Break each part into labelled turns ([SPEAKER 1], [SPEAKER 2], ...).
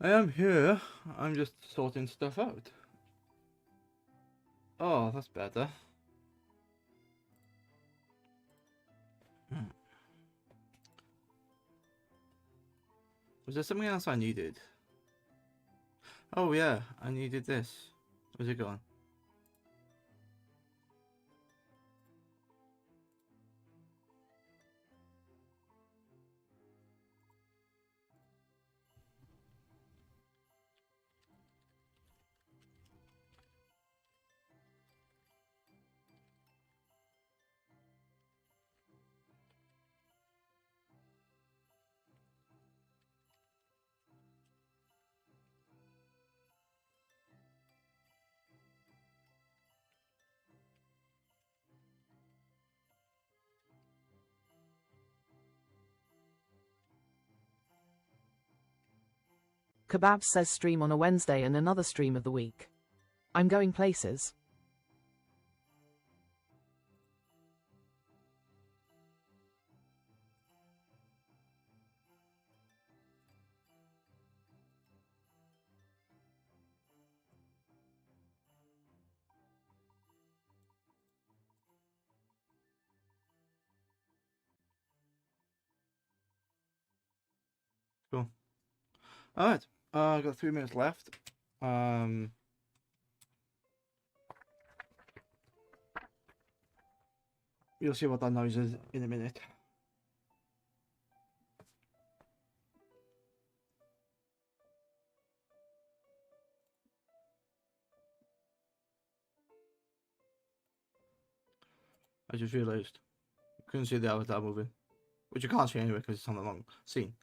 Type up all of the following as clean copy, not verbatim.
[SPEAKER 1] I am here. I'm just sorting stuff out. Oh, that's better. Was there something else I needed? Oh yeah, I needed this. Where's it gone?
[SPEAKER 2] Kebab says stream on a Wednesday and another stream of the week. I'm going places.
[SPEAKER 1] Cool. Alright. I've got 3 minutes left. You'll see what that noise is in a minute. I just realised you couldn't see the avatar moving, which you can't see anyway because it's on the wrong scene.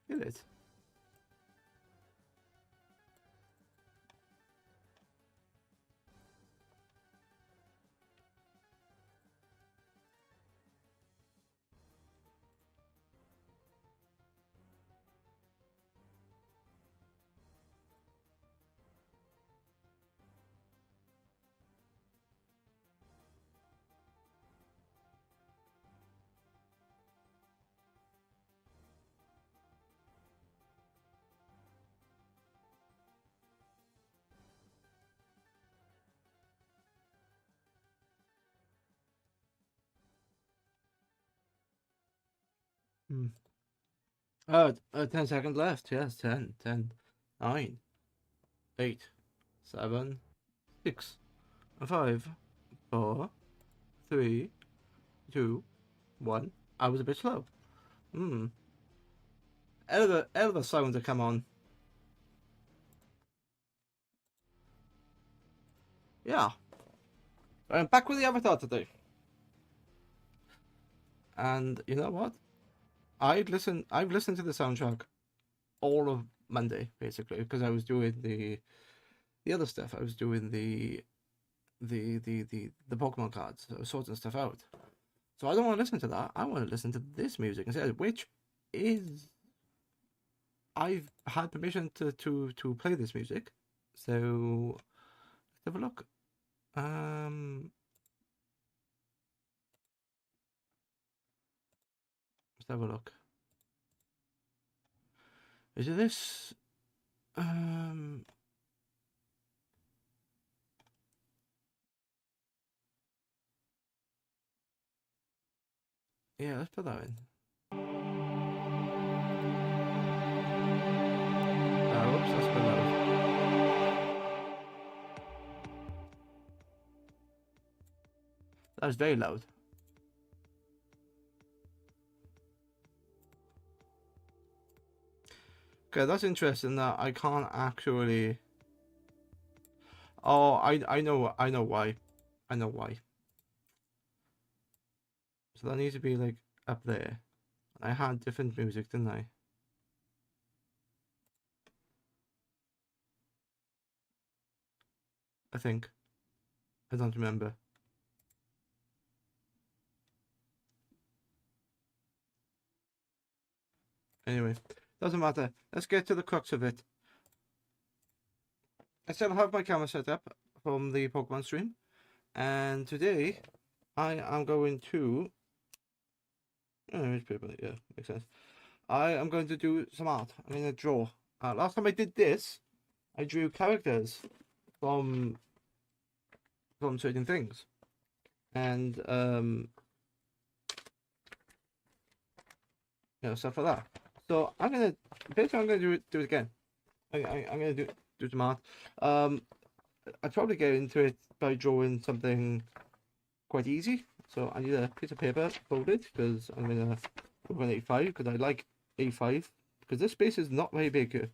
[SPEAKER 1] Get it? Hmm. 10 seconds left. Yes, 10, 10, 9, 8, 7, 6, 5, 4, 3, 2, 1. I was a bit slow. Hmm. Elevator sound to come on. Yeah. I'm back with the avatar today. And you know what? I've listened to the soundtrack all of Monday, basically, because I was doing the other stuff. I was doing the Pokemon cards. I was sorting stuff out. So I don't want to listen to that. I want to listen to this music instead, which is I've had permission to play this music. So let's have a look. Let's have a look. Is it this? Yeah, let's put that in. Oops, that's a bit loud. That was very loud. Okay, that's interesting that I can't actually. Oh, I know why. I know why. So that needs to be like up there. I had different music, didn't I? I think. I don't remember. Anyway, doesn't matter. Let's get to the crux of it. I still have my camera set up from the Pokemon stream, and today I am going to. Image paper, yeah, makes sense. I am going to do some art. I'm going to draw. Last time I did this, I drew characters from certain things, and stuff like that. So I'm gonna basically I'm gonna do it again. I'm gonna do some art. I'd probably get into it by drawing something quite easy. So I need a piece of paper folded because I'm gonna work on A5 because I like A5 because this space is not very big here.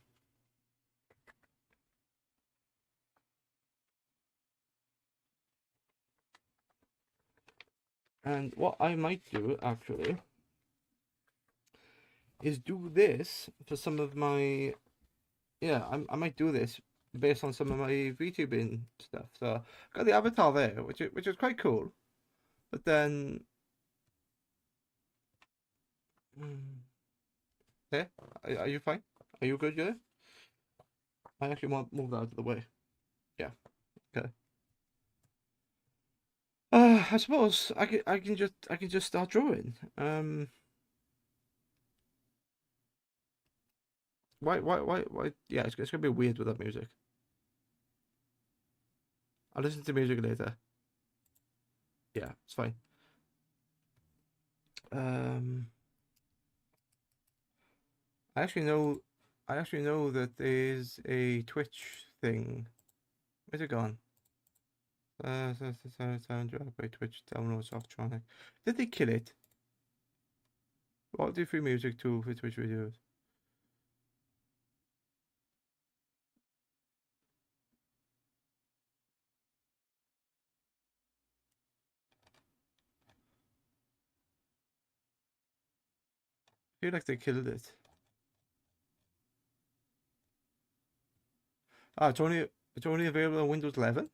[SPEAKER 1] And what I might do actually is do this for some of my I might do this based on some of my VTubing stuff. So I got the avatar there, which is quite cool. But then there, are you fine? Are you good, yeah? I actually want to move that out of the way. Yeah, okay. I suppose I can just start drawing. Why? Yeah, it's gonna be weird with that music. I'll listen to music later. Yeah, it's fine. Um, I actually know, that there's a Twitch thing. Where's it gone? Soundtrack by Twitch download Softtronic. Did they kill it? What do free music tool for Twitch videos? I feel like they killed it. Ah, it's only available on Windows 11.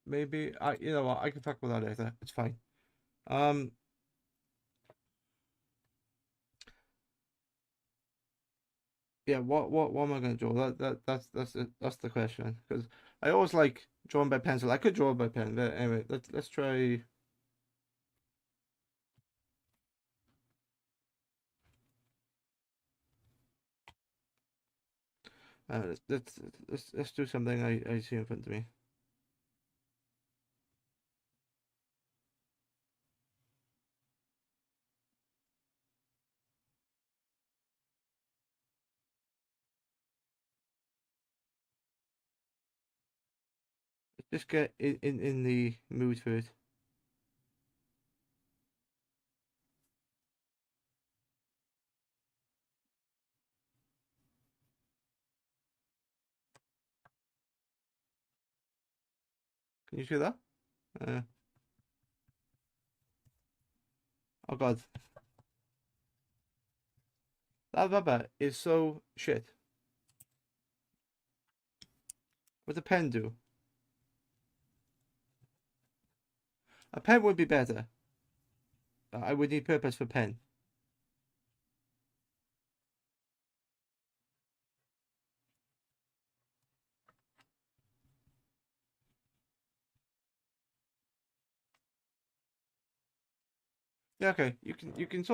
[SPEAKER 1] Maybe you know what, I can talk about that later. It's fine. Um, yeah. What am I gonna draw? That's the question. Because I always like drawing by pencil. I could draw by pen, but anyway, let's try. Let's do something I see in front of me. Let's just get in the mood for it. Can you see that? Oh god. That rubber is so shit. What's a pen do? A pen would be better. I would need purpose for pen. Yeah, okay. You can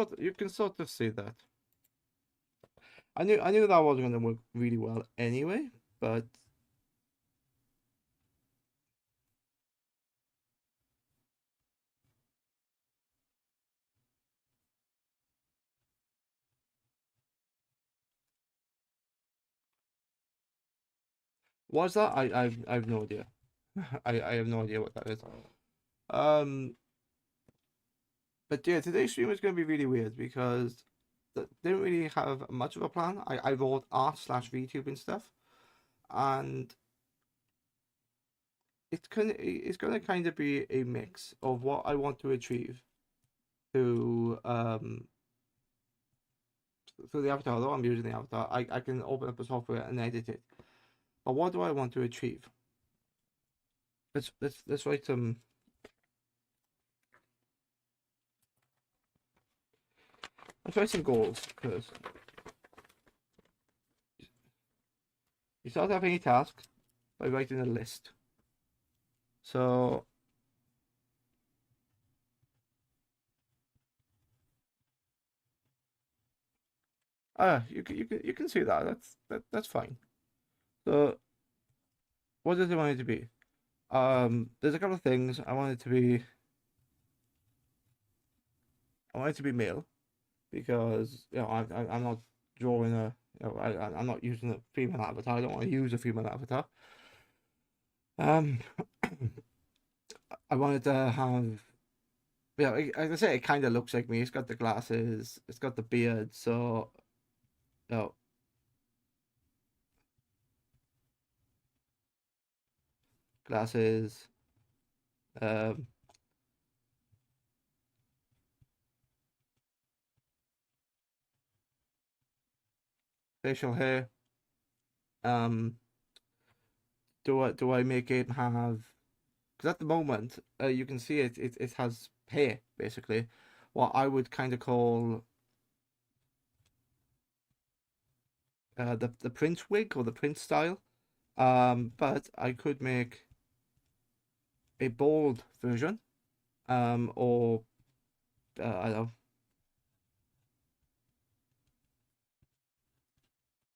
[SPEAKER 1] sort of see that. I knew that wasn't gonna work really well anyway, but was that? I have no idea. I have no idea what that is. Um, but yeah, today's stream is gonna be really weird because didn't really have much of a plan. I wrote art slash VTube and stuff, and it's gonna kind of be a mix of what I want to achieve to through the avatar. Although I'm using the avatar, I can open up the software and edit it. But what do I want to achieve? Let's write some. Let's write some goals because you start having a task by writing a list. So you can see that. That's fine. So what does it want it to be? There's a couple of things I want it to be. I want it to be male because I'm not drawing a I'm not using a female avatar. I don't want to use a female avatar. I wanted to have as I say, it kind of looks like me. It's got the glasses, it's got the beard, so you know, glasses, um, facial hair. Um, do I make it have? Because at the moment, you can see it has hair basically, what I would kind of call the Prince wig or the Prince style. But I could make a bald version, or I don't know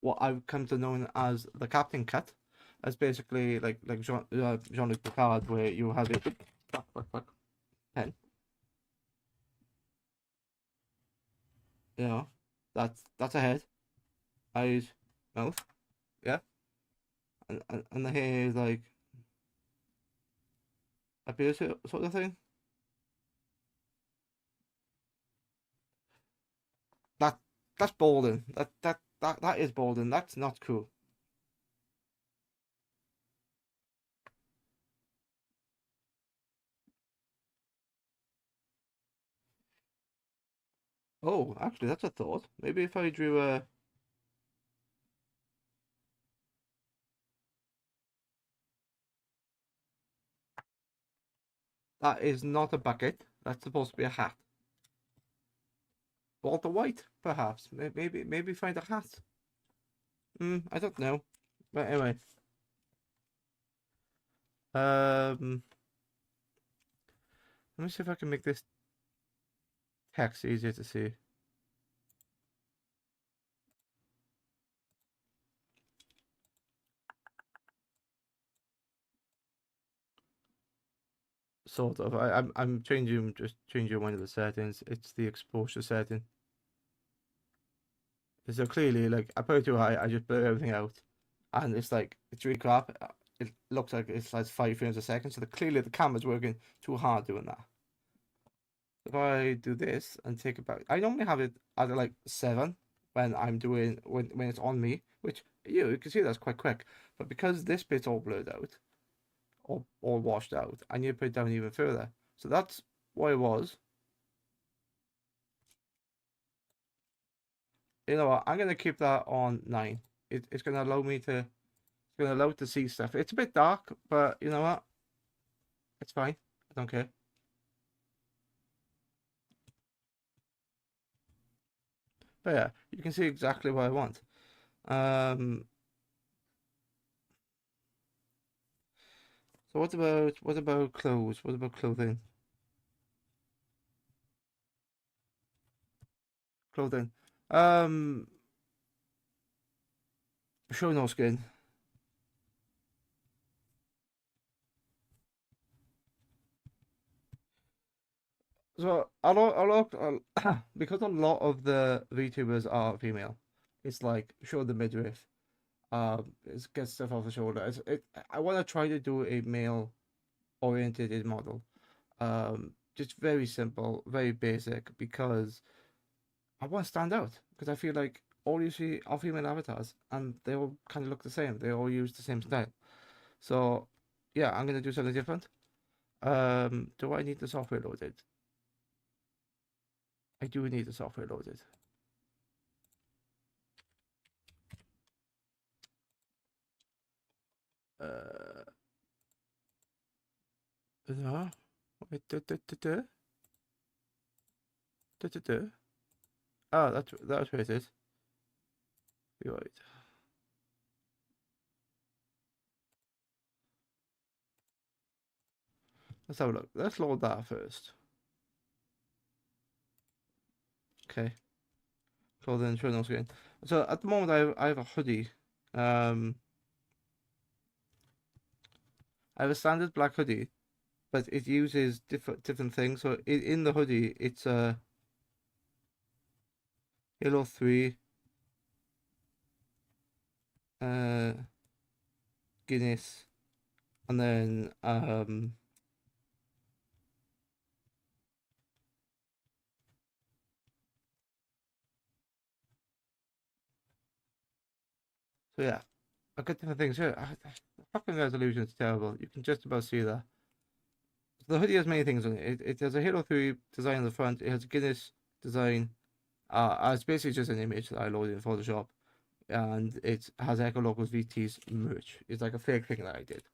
[SPEAKER 1] what I've come to know as the Captain cut, as basically like Jean-Luc Picard, where you have a pen, you know, that's a head, eyes, mouth, yeah, and the hair is like a beard sort of thing. That that's balding. That is balding. That's not cool. Oh, actually, that's a thought. Maybe if I drew a. That is not a bucket. That's supposed to be a hat. Walter White, perhaps. Maybe find a hat. I don't know. But anyway. Um, let me see if I can make this text easier to see. Sort of. I'm changing one of the settings. It's the exposure setting. So clearly, like I put it too high, I just blur everything out, and it's really crap. It looks like it's like 5 frames a second. So clearly the camera's working too hard doing that. If I do this and take it back, I normally have it at like 7 when I'm doing when it's on me, which you can see that's quite quick. But because this bit's all blurred out, or washed out, and you put it down even further. So that's what it was. You know what? I'm gonna keep that on 9. It's gonna allow me to. It's gonna allow it to see stuff. It's a bit dark, but you know what? It's fine. I don't care. But yeah, you can see exactly what I want. Um. So what about clothes? What about clothing? Clothing. Um. Show no skin. So because a lot of the VTubers are female, it's like show the midriff, it's get stuff off the shoulder. I want to try to do a male oriented model, just very simple, very basic, because I want to stand out. Because I feel like all you see are female avatars, and they all kind of look the same. They all use the same style. So yeah, I'm gonna do something different. Do I need the software loaded? I do need the software loaded. Uh, no. Wait, Oh, that's where it is. Right. Let's have a look. Let's load that first. Okay. Clothing, show no skin. So at the moment I have a hoodie. Um, I have a standard black hoodie, but it uses different things. So in the hoodie, it's a Halo 3, uh, Guinness, and then so yeah, I've got different things here. The fucking resolution is terrible. You can just about see that. The hoodie has many things on it. It has a Halo 3 design on the front. It has a Guinness design. It's basically just an image that I loaded in Photoshop, and it has Echo Locals VT's merch. It's like a fake thing that I did.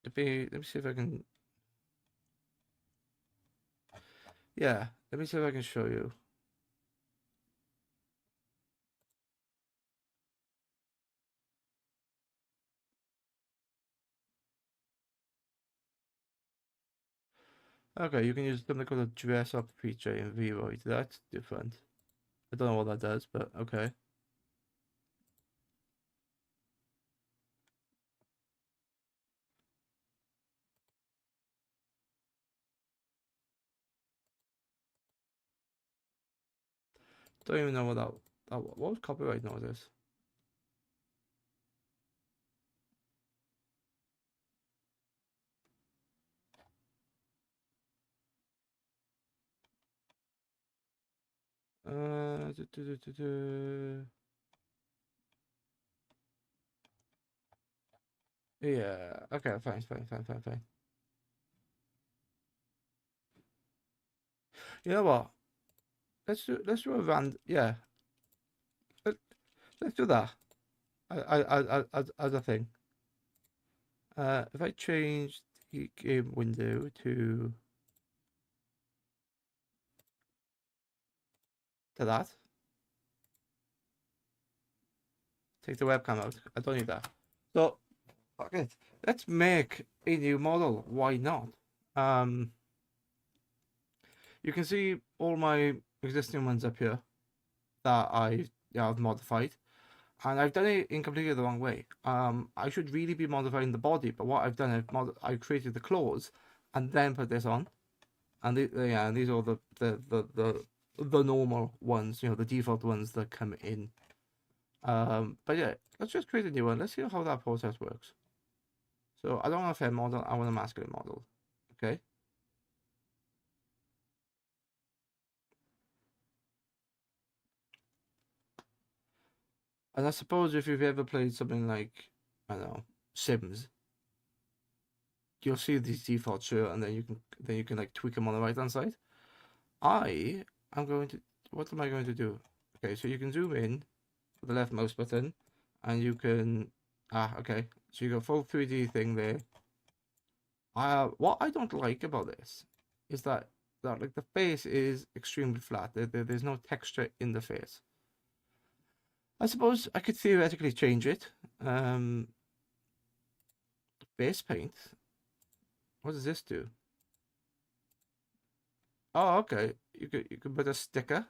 [SPEAKER 1] Let me see if I can. Yeah, let me see if I can show you. Okay, you can use something called a dress up feature in Vroid. That's different. I don't know what that does, but okay. Don't even know what what was copyright notice. Uh, du- du- du- du- du. Yeah. Okay. Fine. You know what? Let's do a rand. Yeah. Let, let's do that. As a thing. If I change the game window to that, take the webcam out. I don't need that. So, fuck it. Let's make a new model. Why not? Um, you can see all my existing ones up here that I've modified, and I've done it in completely the wrong way. I should really be modifying the body, but what I've done, I've created the claws, and then put this on, and yeah, and these are the normal ones, the default ones that come in. But yeah, let's just create a new one. Let's see how that process works. So I don't want a fem model, I want a masculine model. Okay. And I suppose if you've ever played something like, I don't know, Sims, you'll see these defaults here, and then you can like tweak them on the right hand side. I am going to, what am I going to do? Okay, so you can zoom in with the left mouse button, and you can, okay, so you got full 3D thing there. What I don't like about this is that like the face is extremely flat. There's no texture in the face. I suppose I could theoretically change it. Face paint. What does this do? Oh, okay. You could put a sticker.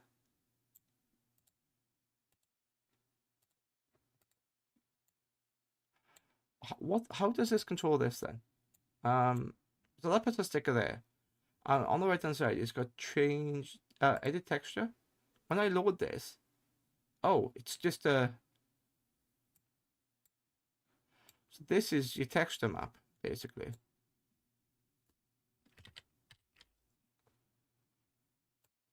[SPEAKER 1] How does this control this then? So that puts a sticker there. And on the right hand side, it's got change, edit texture. When I load this, oh, it's just a. So this is your texture map, basically.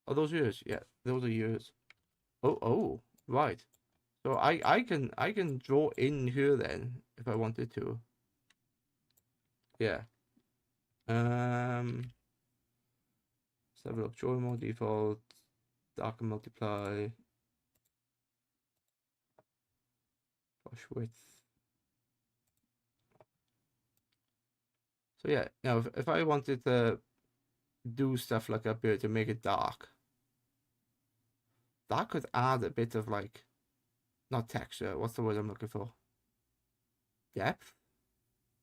[SPEAKER 1] Are those yours? Yeah, those are yours. Oh, right. So I can draw in here then if I wanted to. Yeah. Let's have a look. Draw more default, darken multiply, brush width. So yeah, now if I wanted to do stuff like up here to make it dark, that could add a bit of like, not texture, what's the word I'm looking for? Depth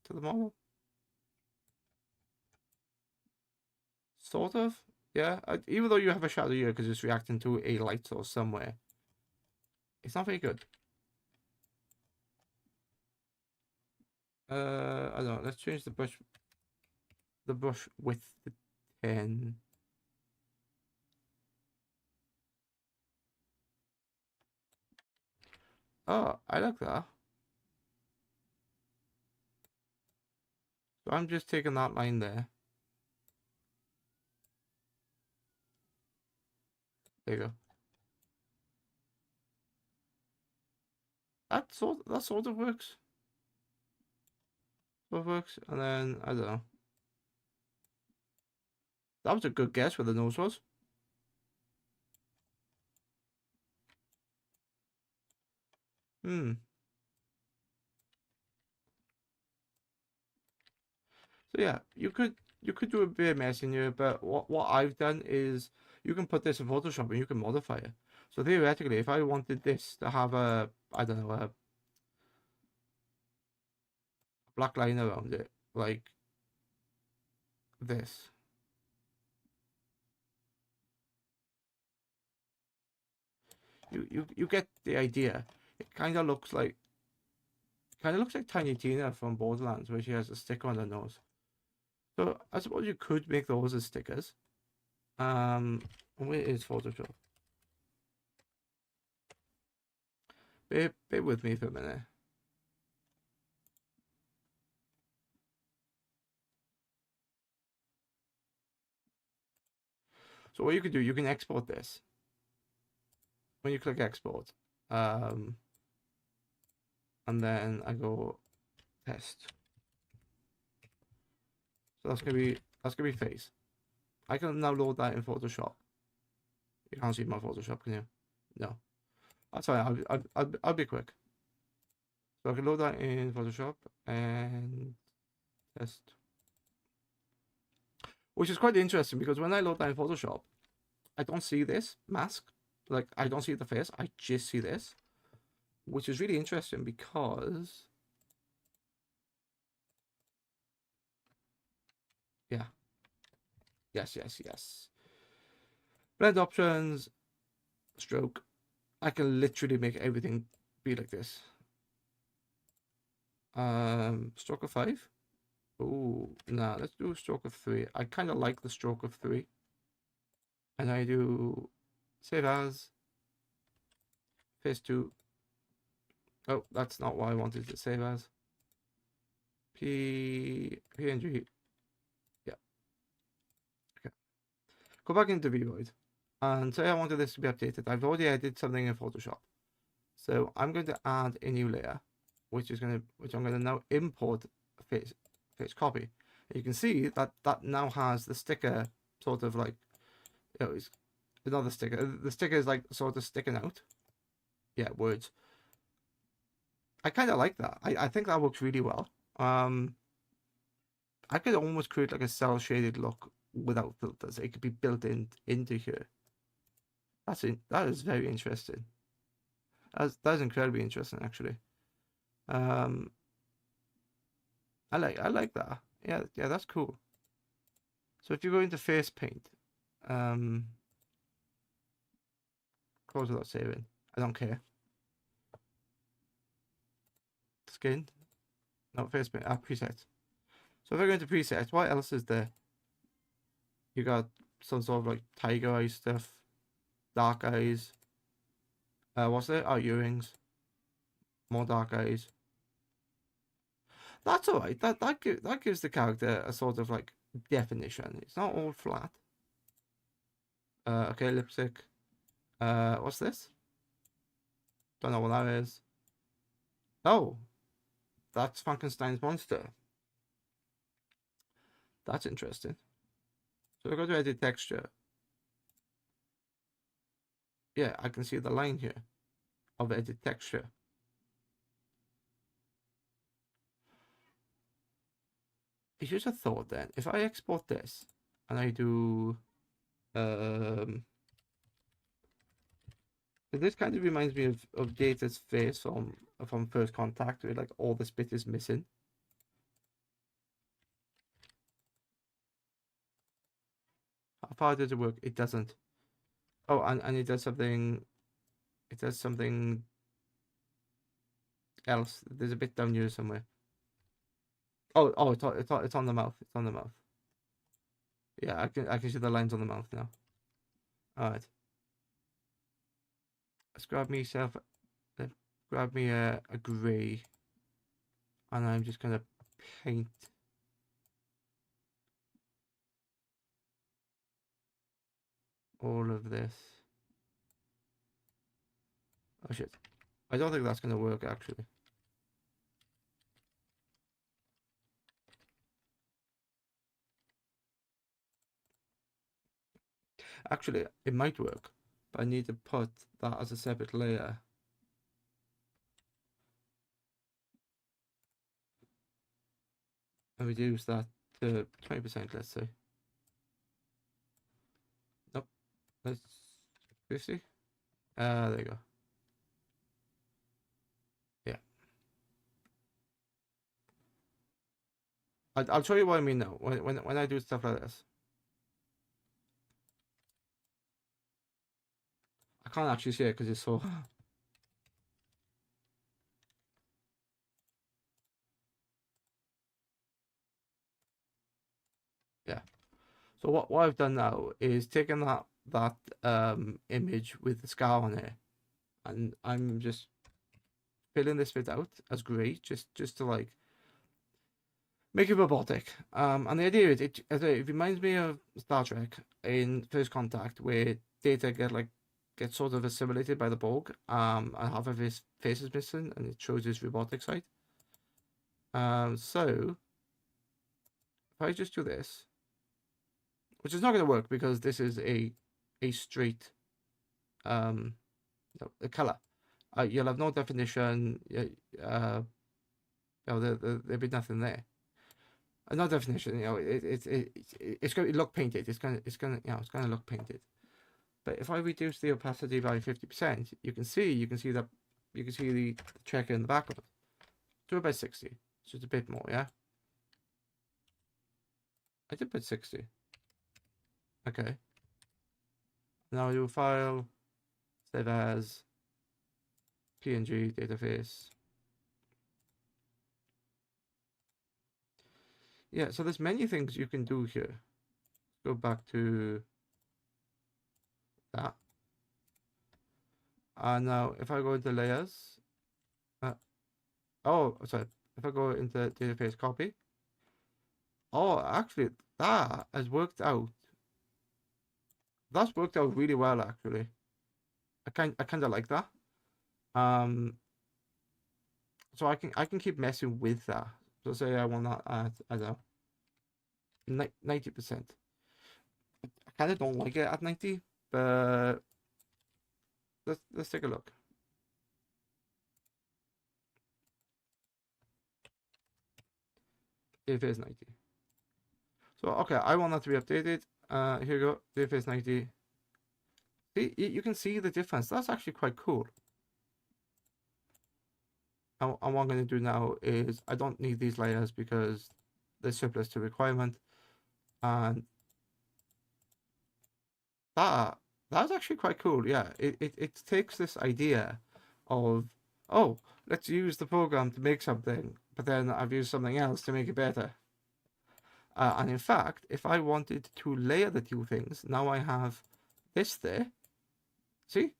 [SPEAKER 1] to the model? Sort of, yeah. Even though you have a shadow here because it's reacting to a light source somewhere, it's not very good. I don't know. Let's change the brush width to 10. Oh, I like that. So I'm just taking that line there. There you go. That sort of works. And then I don't know. That was a good guess where the nose was. So yeah, you could do a bit of messing here, but what I've done is you can put this in Photoshop and you can modify it. So theoretically, if I wanted this to have a, I don't know, a black line around it, like this. You get the idea. It kind of looks like Tiny Tina from Borderlands, where she has a sticker on her nose. So I suppose you could make those as stickers. Where is Photoshop? Bear with me for a minute. So what you can do, you can export this. When you click export, and then I go test. So that's gonna be face. I can now load that in Photoshop. You can't see my Photoshop, can you? No. That's fine. I'll be quick. So I can load that in Photoshop and test. Which is quite interesting because when I load that in Photoshop, I don't see this mask. Like, I don't see the face. I just see this. Which is really interesting because... Yeah. Yes. Blend options. Stroke. I can literally make everything be like this. Stroke of 5. Oh, nah, let's do a stroke of 3. I kind of like the stroke of 3. And I do save as, phase 2. Oh, that's not what I wanted to save as. PNG. Yeah. Okay. Go back into VRoid and say I wanted this to be updated. I've already edited something in Photoshop. So I'm going to add a new layer, which I'm going to now import face copy. And you can see that that now has the sticker sort of like, it's another sticker. The sticker is like sort of sticking out. Yeah, words. I kind of like that. I think that works really well. I could almost create like a cell shaded look without filters. It could be built into here. That is very interesting. That's incredibly interesting, actually. I like that. Yeah, that's cool. So if you go into face paint, close without saving. I don't care. Skin, no face paint. Presets. So if I go into presets, what else is there? You got some sort of like tiger eye stuff, dark eyes. What's there? Oh, earrings. More dark eyes. That's alright. That gives the character a sort of like definition. It's not all flat. Okay, lipstick. What's this? Don't know what that is. Oh, that's Frankenstein's monster. That's interesting. So I go to edit texture. Yeah, I can see the line here of edit texture. It's just a thought then. If I export this and I do this kind of reminds me of Data's face from First Contact, where like all this bit is missing. How far does it work? It doesn't. Oh, and it does something. It does something else. There's a bit down here somewhere. Oh, it's on the mouth. It's on the mouth. Yeah, I can see the lines on the mouth now. All right. Let's grab me a grey, and I'm just gonna paint all of this. Oh shit! I don't think that's gonna work actually. Actually, it might work, but I need to put that as a separate layer. And reduce that to 20%, let's say. Nope. Let's 50. There you go. Yeah. I'll show you what I mean now. When I do stuff like this. I can't actually see it because it's so yeah. So what I've done now is taken that image with the scar on it, and I'm just filling this bit out as grey, just to like make it robotic. And the idea is it reminds me of Star Trek in First Contact, where Data gets sort of assimilated by the Borg. And half of his face is missing, and it shows his robotic side. So if I just do this, which is not going to work because this is a straight a color. You'll have no definition. There'll be nothing there. No definition. It's going to look painted. It's gonna look painted. But if I reduce the opacity by 50%, you can see the checker in the background. Do it by 60. So it's a bit more, yeah. I did put 60. Okay. Now I do file, save as, PNG database. Yeah, so there's many things you can do here. Go back to that. And now if I go into layers, sorry, if I go into database copy, actually that has worked out. That's worked out really well actually. I kind of like that. So I can keep messing with that. So say I want that at, I don't know, 90%. I kind of don't like it at 90, but let's take a look. If it's 90. So okay, I want that to be updated. Here you go. If it's 90. See, you can see the difference. That's actually quite cool. And what I'm going to do now is I don't need these layers because they're surplus to requirement. And that's actually quite cool. Yeah, it takes this idea of, oh, let's use the program to make something, but then I've used something else to make it better. And in fact, if I wanted to layer the two things, now I have this there. See?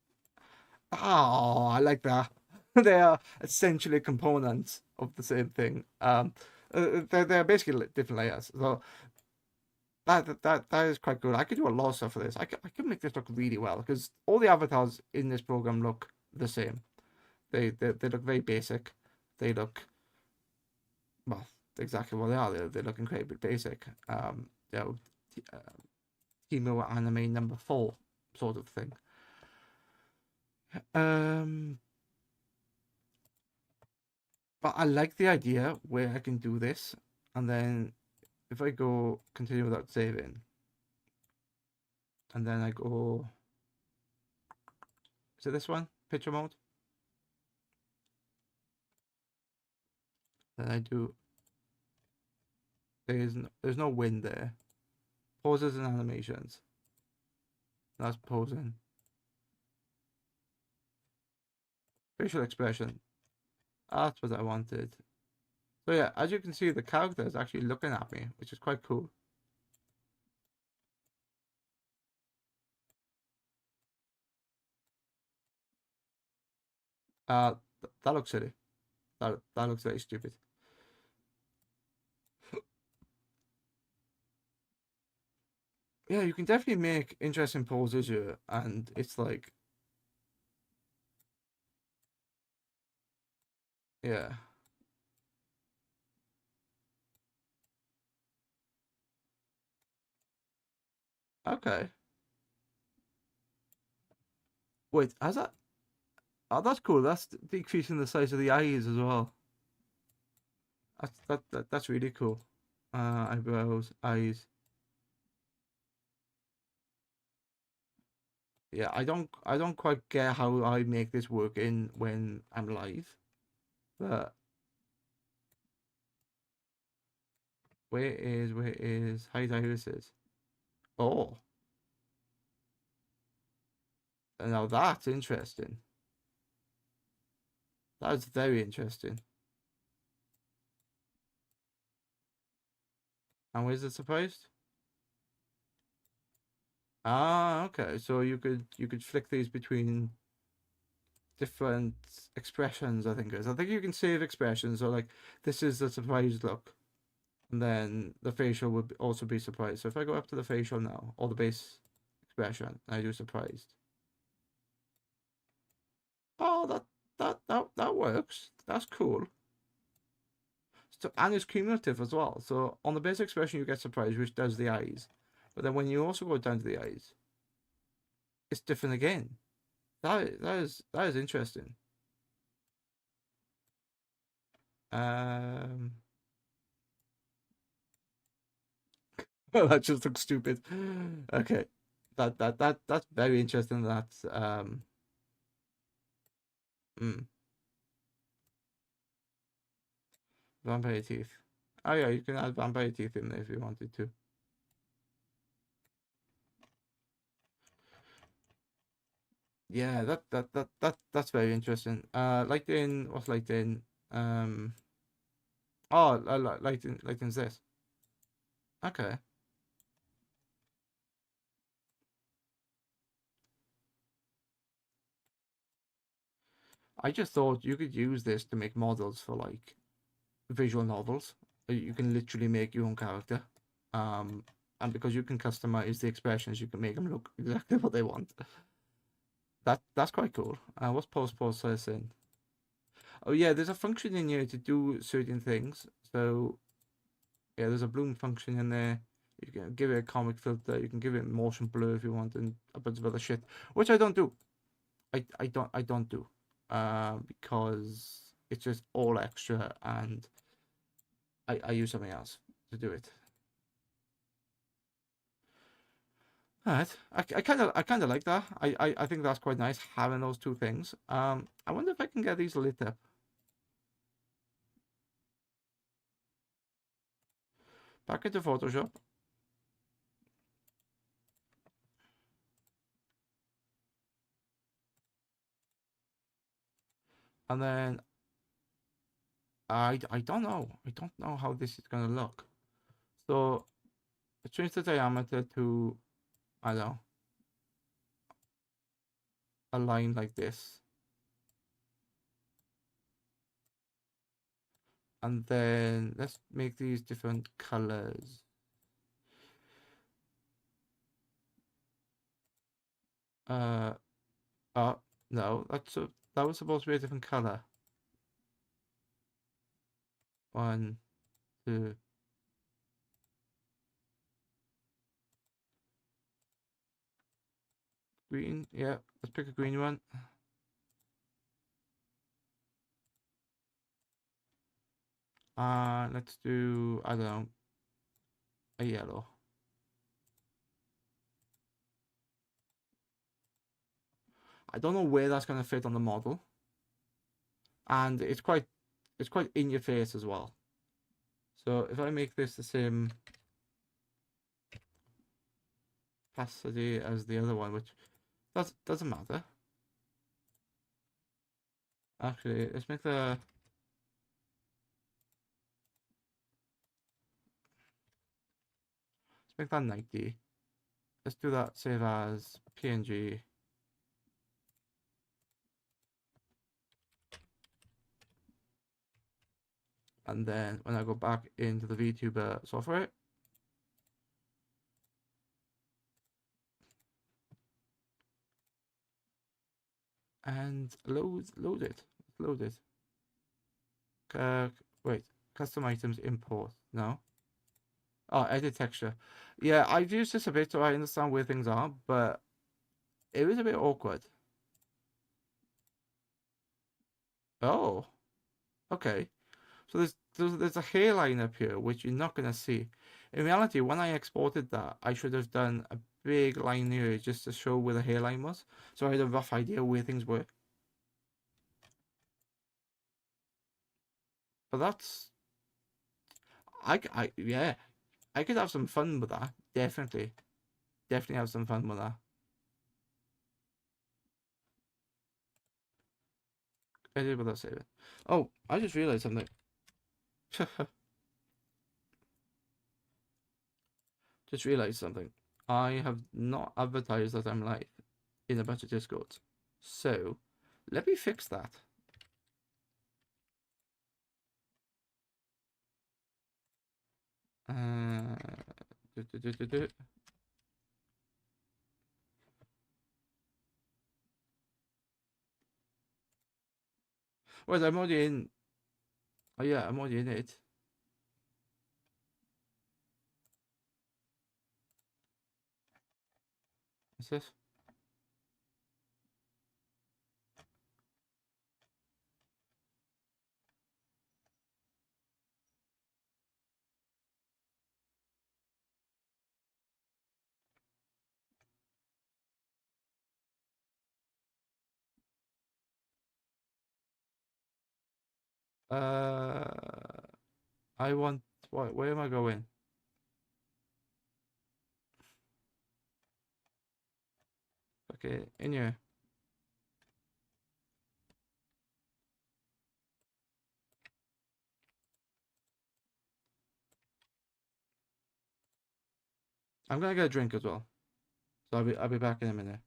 [SPEAKER 1] Oh, I like that. They are essentially components of the same thing. They're basically different layers. So that is quite good. I could do a lot of stuff for this. I could make this look really well because all the avatars in this program look the same. They look very basic. They look, well, exactly what they are. They look incredibly basic. You know, Teemo anime number 4 sort of thing. But I like the idea where I can do this, and then if I go continue without saving, and then I go, is it this one? Picture mode? Then I do, there's no wind there. Poses and animations. That's posing. Facial expression. That's what I wanted. So yeah, as you can see, the character is actually looking at me, which is quite cool. That looks silly. That looks very stupid. Yeah, you can definitely make interesting poses here, and it's like, yeah. Okay. Wait, has that? Oh, that's cool. That's decreasing the size of the eyes as well. That's really cool. Eyebrows, eyes. Yeah, I don't quite get how I make this work in when I'm live, but where is hide irises? Oh, now that's interesting. That's very interesting. And where's it supposed? Ah, okay. So you could flick these between different expressions, I think it is. I think you can save expressions. So like this is the surprised look. And then the facial would also be surprised. So if I go up to the facial now, or the base expression, I do surprised. Oh, that works. That's cool. So, and it's cumulative as well. So on the base expression, you get surprised, which does the eyes. But then when you also go down to the eyes, it's different again. That is interesting. Um, that just looks stupid. Okay, that's very interesting. That's mm, vampire teeth. Oh yeah, you can add vampire teeth in there if you wanted to. Yeah, that's very interesting. Like in what's like in oh like in this. Okay. I just thought you could use this to make models for like visual novels. You can literally make your own character. And because you can customize the expressions, you can make them look exactly what they want. that's quite cool. What's post processing? Oh yeah, there's a function in here to do certain things. So yeah, there's a bloom function in there. You can give it a comic filter. You can give it motion blur if you want, and a bunch of other shit, which I don't do. I don't do, because it's just all extra, and I use something else to do it. Alright, I kind of like that. I think that's quite nice having those two things. I wonder if I can get these lit up. Back into Photoshop, and then I don't know. I don't know how this is gonna look. So I change the diameter to, I don't know, a line like this, and then let's make these different colors. Uh, no, that was supposed to be a different color. One, two. Green, yeah, let's pick a green one. Let's do, I don't know, a yellow. I don't know where that's gonna fit on the model, and it's quite in your face as well. So if I make this the same opacity as the other one, which doesn't matter. Actually, let's make that 90. Let's do that, save as PNG. And then when I go back into the VTuber software, and load it. Load it. Wait, custom items import. No. Oh, edit texture. Yeah, I've used this a bit, so I understand where things are, but it was a bit awkward. Oh, okay. So there's a hairline up here which you're not gonna see. In reality, when I exported that, I should have done a big line here just to show where the hairline was, so I had a rough idea where things were. But yeah, I could have some fun with that. Definitely have some fun with that. Edit without saving. Oh, I just realized something. Just realized something. I have not advertised that I'm live in a bunch of Discords. So, let me fix that. Uh, do, do, do, do, do. Wait, I'm already in. Oh yeah, I'm already in it. What's this? Uh, I want. Where am I going? Okay, in here. I'm gonna get a drink as well. So I'll be back in a minute.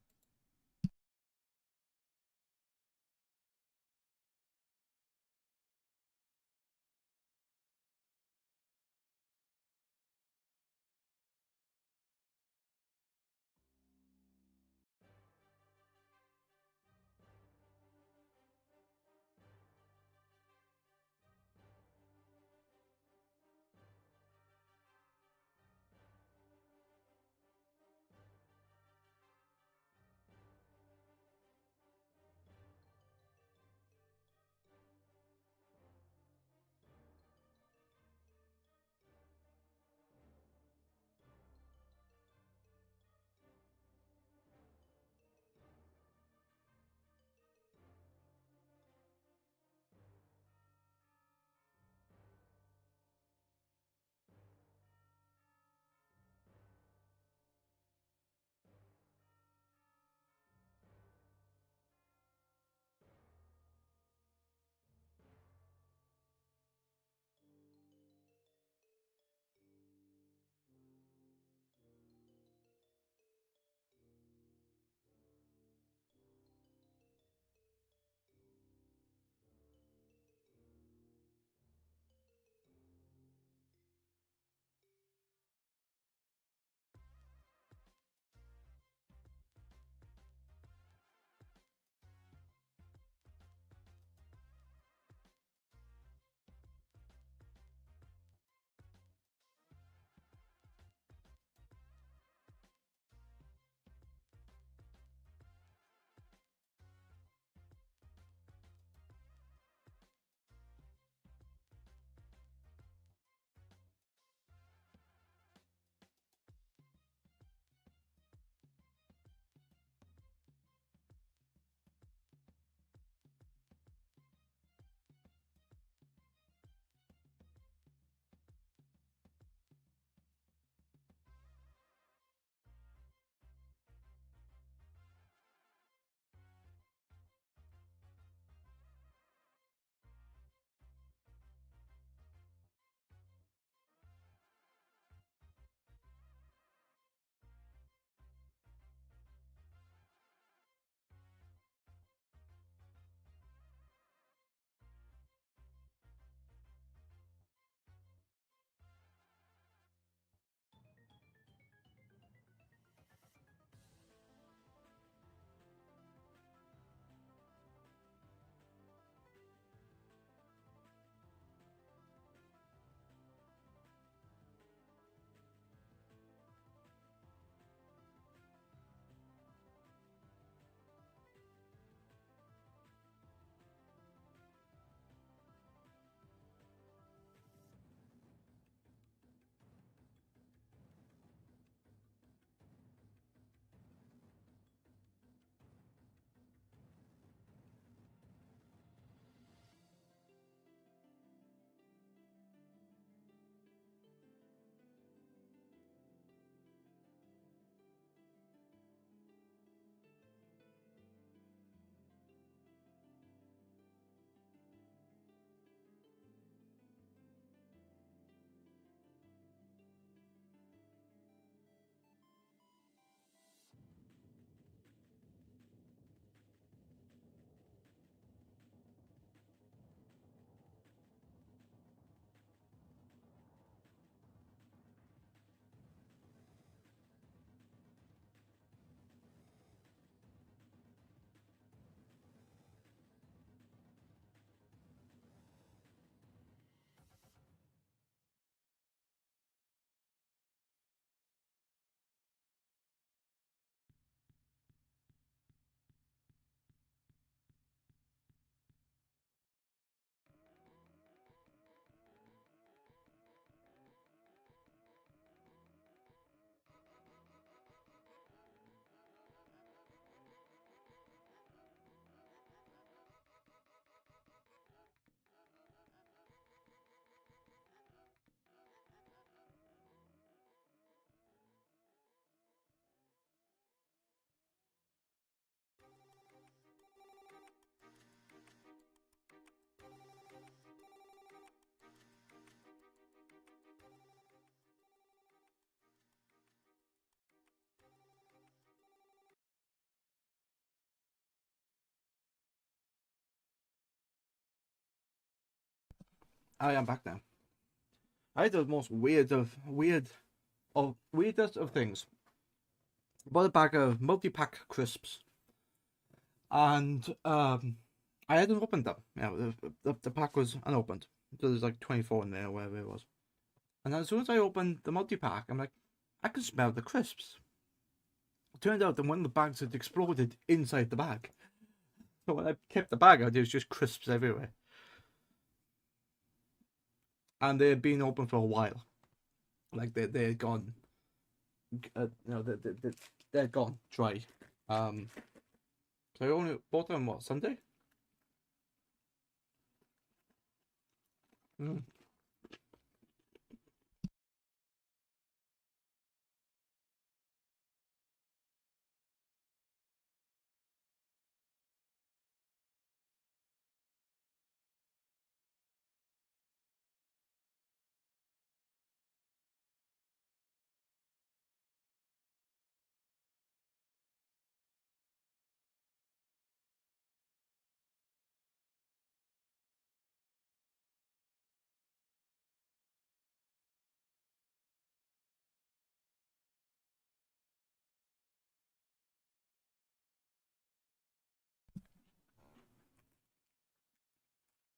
[SPEAKER 1] I am back now. I had the most weirdest of things. I bought a bag of multi-pack crisps, and I hadn't opened them. Yeah, the pack was unopened. So there's like 24 in there, or whatever it was. And as soon as I opened the multi-pack, I'm like, I can smell the crisps. It turned out that one of the bags had exploded inside the bag. So when I kept the bag out, there was just crisps everywhere. And they had been open for a while. Like they had gone, they had gone dry. So I only bought them Sunday. Mm.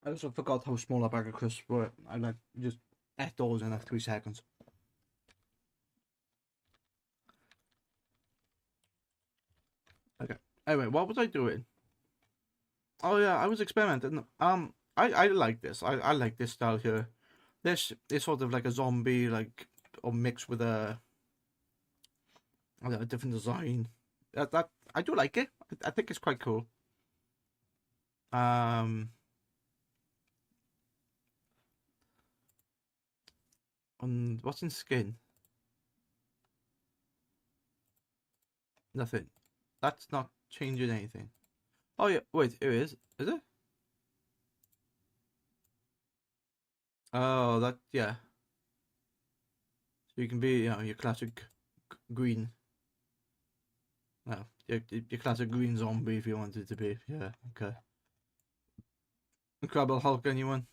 [SPEAKER 1] I also forgot how small a bag of crisps were. I like just ate those in like 3 seconds. Okay. Anyway, what was I doing? Oh yeah, I was experimenting. I like this. I like this style here. This is sort of like a zombie, like, or mixed with a different design. That I do like it. I think it's quite cool. Um, and what's in skin? Nothing. That's not changing anything. Oh yeah, wait, it is. Is it? Oh, that yeah. So you can be, your classic green. No, your classic green zombie if you wanted to be. Yeah, okay. Incredible Hulk, anyone?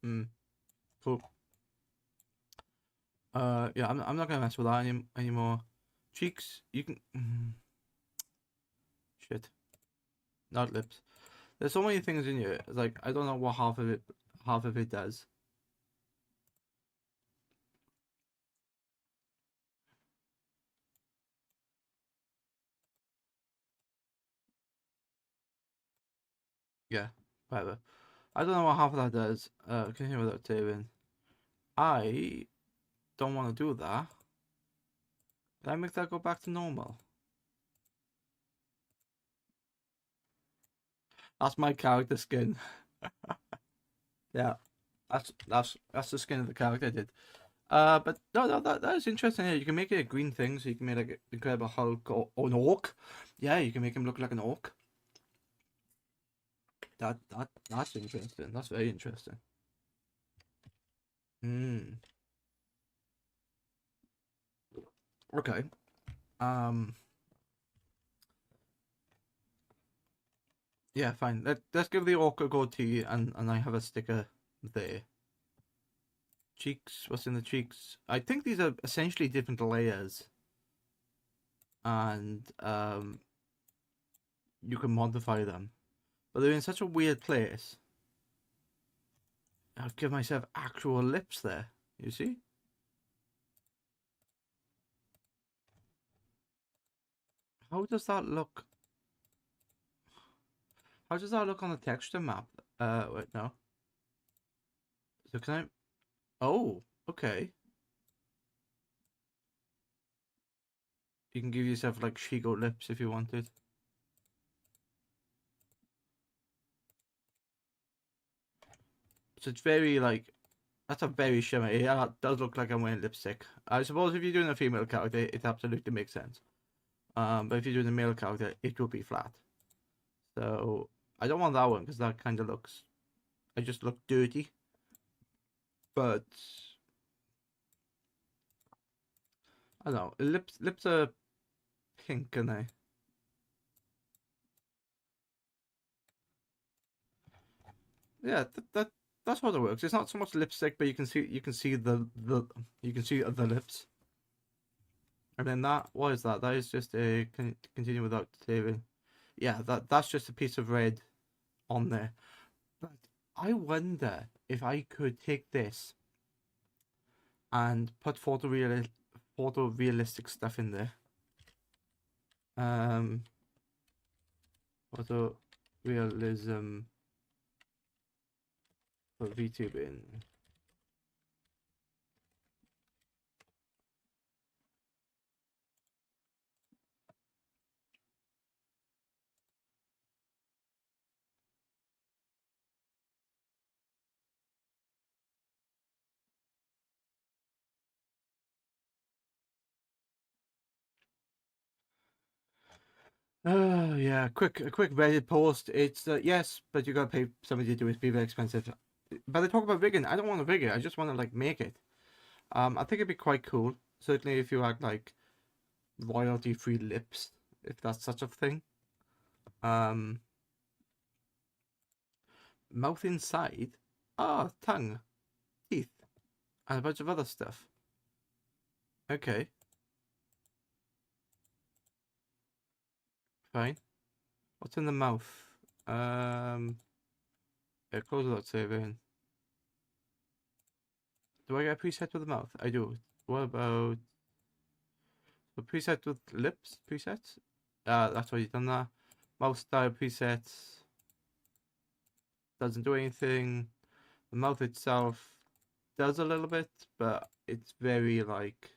[SPEAKER 1] Hmm. Cool. Yeah, I'm not gonna mess with that anymore. Cheeks, you can. Shit, not lips. There's so many things in here. Like I don't know what half of it does. Yeah, whatever. I don't know what half of that does. Can hear without taping. I don't want to do that. Can I make that go back to normal? That's my character skin. Yeah, that's the skin of the character I did. But no, that is interesting. Yeah, you can make it a green thing, so you can make like an Incredible Hulk or an orc. Yeah, you can make him look like an orc. That's interesting. That's very interesting. Hmm. Okay. Um. Yeah, fine. Let's give the orc a goatee, and I have a sticker there. Cheeks. What's in the cheeks? I think these are essentially different layers, and you can modify them, but they're in such a weird place. I'll give myself actual lips there. You see? How does that look? How does that look on the texture map? Wait, no. So can I? Oh, okay. You can give yourself like Shigo lips if you wanted. So it's very like that's a very shimmery. Yeah, that does look like I'm wearing lipstick. I suppose if you're doing a female character, it absolutely makes sense. But if you're doing a male character, it will be flat. So I don't want that one because that kind of looks. I just look dirty. But I don't know. Lips are pink, and they. Yeah, that's how it works. It's not so much lipstick, but you can see the lips. And then that, what is that? That is just a continue without saving. Yeah, that's just a piece of red on there. But I wonder if I could take this and put photorealistic stuff in there. Photorealism for VTubing. Yeah, a quick Reddit post. It's yes, but you gotta pay somebody to do it. It's very expensive. But they talk about rigging. I don't want to rig it. I just want to like make it. I think it'd be quite cool. Certainly if you had like royalty-free lips, if that's such a thing. Mouth inside. Ah, tongue, teeth, and a bunch of other stuff. Okay. Fine. What's in the mouth? Yeah, close without saving. Do I get a preset with the mouth? I do. What about the preset with lips? Presets? That's why you've done that. Mouth style presets. Doesn't do anything. The mouth itself does a little bit, but it's very like,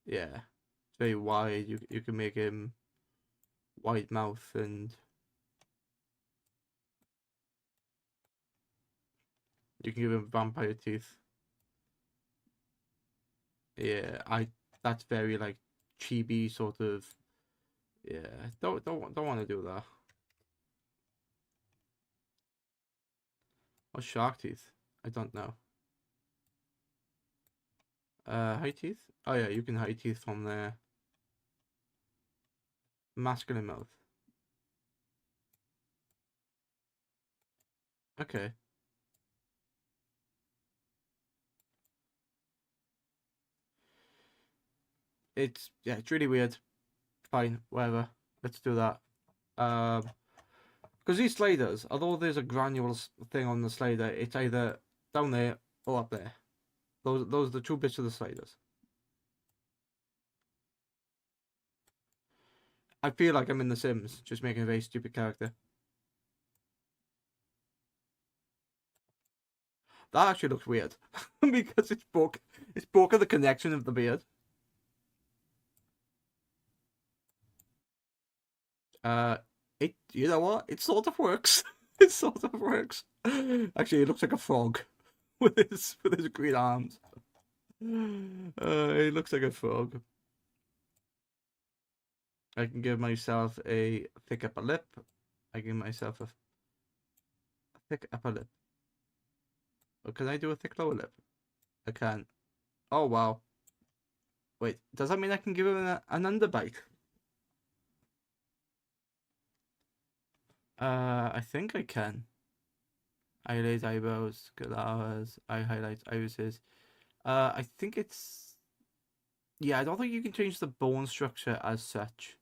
[SPEAKER 1] yeah, it's very wide. You can make him wide mouth and you can give him vampire teeth. Yeah, that's very like chibi sort of. Yeah, don't want to do that. What's shark teeth? I don't know. High teeth? Oh yeah, you can high teeth from there. Masculine mouth. Okay. It's really weird. Fine, whatever. Let's do that. Because these sliders, although there's a granular thing on the slider, it's either down there or up there. Those are the two bits of the sliders. I feel like I'm in The Sims, just making a very stupid character. That actually looks weird because it's broken the connection of the beard. You know what? It sort of works. It sort of works. Actually, it looks like a frog with his green arms. It looks like a frog. I can give myself a thick upper lip. I give myself a thick upper lip. Or can I do a thick lower lip? I can. Oh wow. Wait, does that mean I can give him an underbite? I think I can. Eyelids, eyebrows, gallavas, eye highlights, irises. I think it's. Yeah, I don't think you can change the bone structure as such.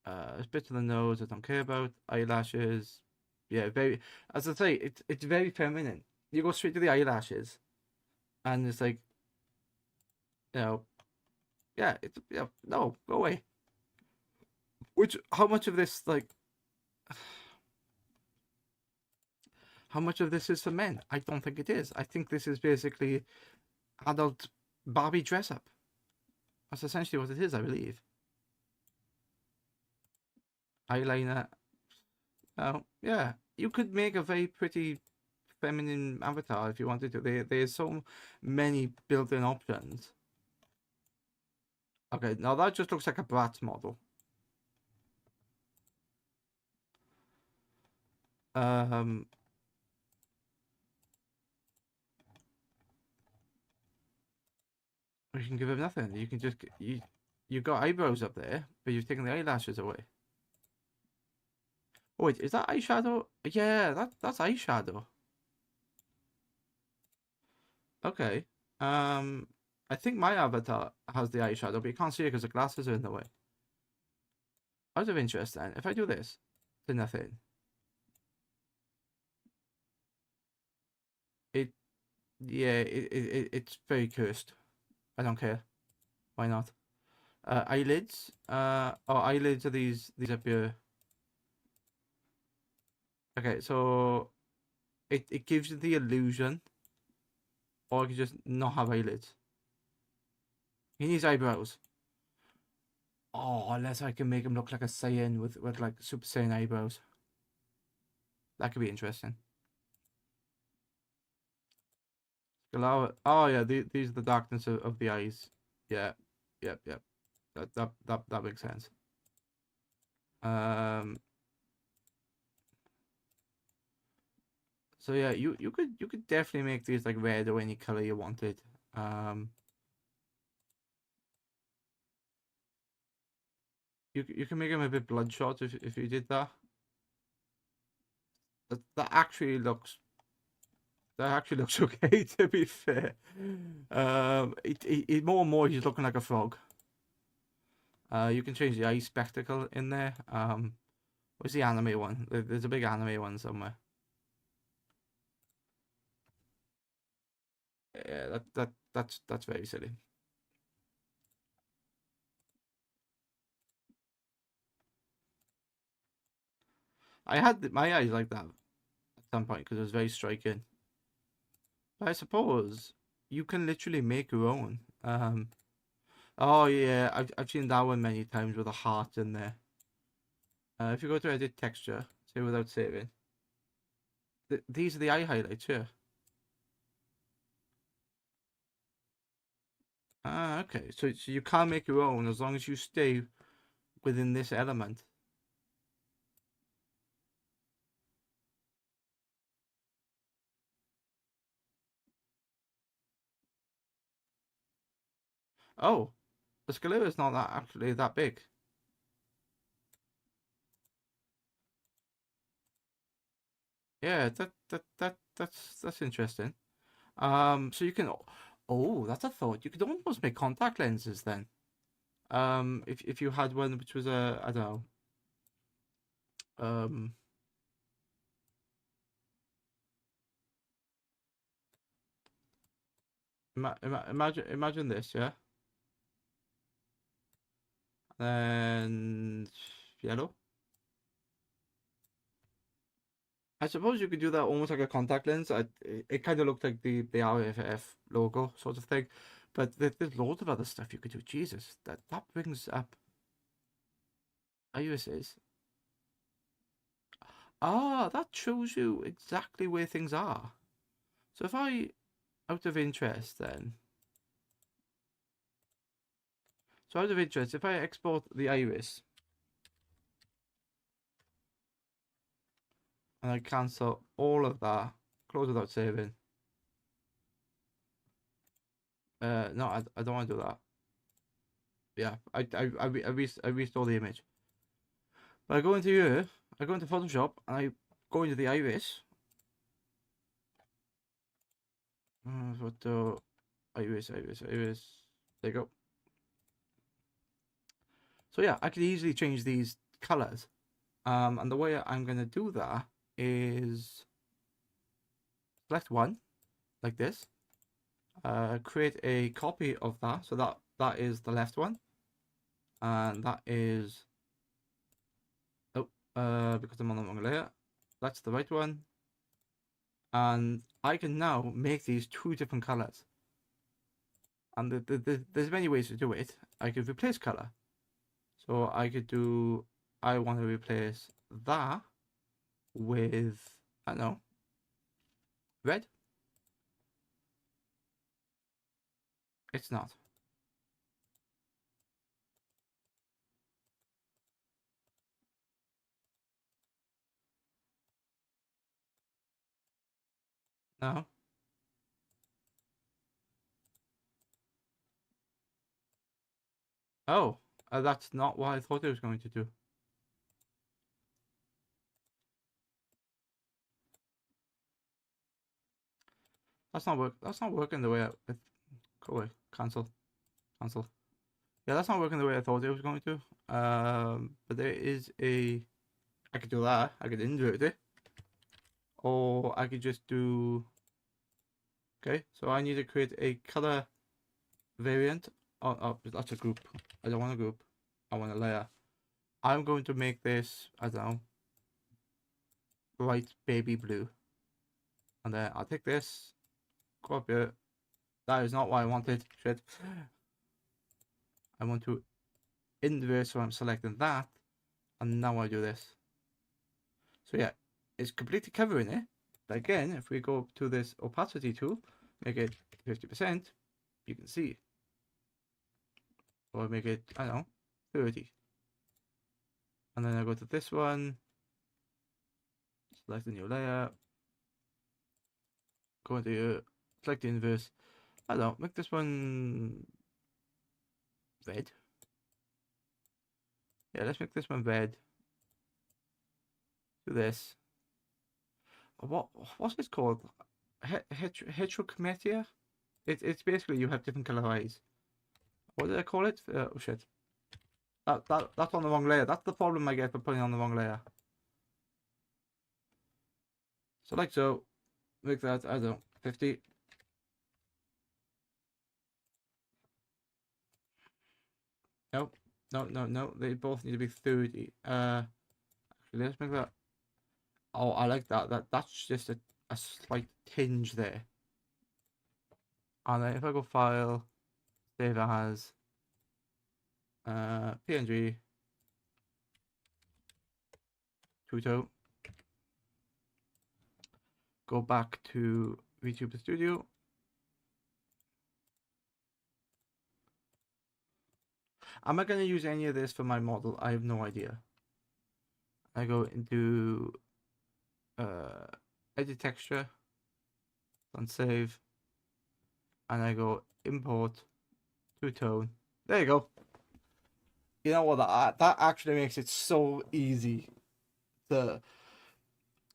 [SPEAKER 1] A bit of the nose I don't care about. Eyelashes. Yeah, very. As I say, it's very feminine. You go straight to the eyelashes, and it's like, you know, yeah, it's no, go away. Which how much of this like how much of this is for men? I don't think it is. I think this is basically adult Barbie dress up. That's essentially what it is, I believe. Eyeliner. Oh, yeah. You could make a very pretty feminine avatar if you wanted to. There's so many built-in options. Okay, now that just looks like a Bratz model. You can give him nothing. You can just you've got eyebrows up there, but you've taken the eyelashes away. Oh wait, is that eyeshadow? Yeah, that's eyeshadow. Okay. Um, I think my avatar has the eyeshadow, but you can't see it because the glasses are in the way. Out of interest, then, if I do this to nothing, it yeah, it's very cursed. I don't care. Why not? Eyelids. Eyelids are these up here. Okay, so it gives you the illusion, or you can just not have eyelids. He needs eyebrows. Oh, unless I can make him look like a Saiyan with like Super Saiyan eyebrows. That could be interesting. Allow it. Oh yeah, these are the darkness of the eyes. Yeah, yep. That makes sense. Um. So yeah, you could definitely make these like red or any color you wanted. Um. You can make them a bit bloodshot if you did that. That actually looks okay, to be fair. It more and more he's looking like a frog. You can change the eye spectacle in there. Where's the anime one? There's a big anime one somewhere. Yeah, that's very silly. I had my eyes like that at some point because it was very striking. But I suppose you can literally make your own. Oh yeah, I've seen that one many times with a heart in there. If you go to edit texture, say without saving, these are the eye highlights here. Ah, okay. So you can make your own as long as you stay within this element. Oh, the Scalera is not that actually that big. Yeah, that's interesting. So you can. Oh, that's a thought. You could almost make contact lenses then. If you had one which was a I don't know. Um, imagine this, yeah. And yellow. I suppose you could do that almost like a contact lens. It kind of looked like the RFF logo sort of thing, but there's loads of other stuff you could do. Jesus, that brings up irises. Ah, that shows you exactly where things are. So if I, out of interest, then, so out of interest, if I export the iris and I cancel all of that, close without saving. No, I don't want to do that. Yeah, I restore the image. But I go into here, I go into Photoshop, and I go into the iris. Photo, iris. There you go. So yeah, I can easily change these colors. And the way I'm gonna do that is select one, like this. Create a copy of that. So that is the left one, and that is because I'm on the wrong layer. That's the right one, and I can now make these two different colors. And there's many ways to do it. I could replace color, so I could do. I want to replace that with I don't know red. It's not. No. Oh, that's not what I thought it was going to do. That's not working the way go away. Cancel. Cancel. Yeah, that's not working the way I thought it was going to. But there is a... I could do that. I could invert it. Or I could just do... Okay, so I need to create a color variant. Oh, that's a group. I don't want a group. I want a layer. I'm going to make this, I don't know, bright baby blue. And then I'll take this, go up here. That is not what I wanted. Shit. I want to invert, so I'm selecting that. And now I do this. So yeah, it's completely covering it. But again, if we go to this opacity tool, make it 50%, you can see. Or make it, I don't know, 30. And then I go to this one, select a new layer, go into here, select the inverse. I don't know, make this one red. Yeah, let's make this one red. Do this. What's this called? Heterochromatia? It's basically you have different color eyes. What did I call it? Oh shit. That's on the wrong layer. That's the problem I get for putting on the wrong layer. So like so, make that, I don't know, 50. No, no. They both need to be 30. Actually, let's make that. Oh, I like that. That's just a slight tinge there. And then if I go file, save as PNG, Tuto. Go back to VTuber Studio. Am I going to use any of this for my model? I have no idea. I go into edit texture and save, and I go import two-tone. There you go. You know what? That actually makes it so easy. If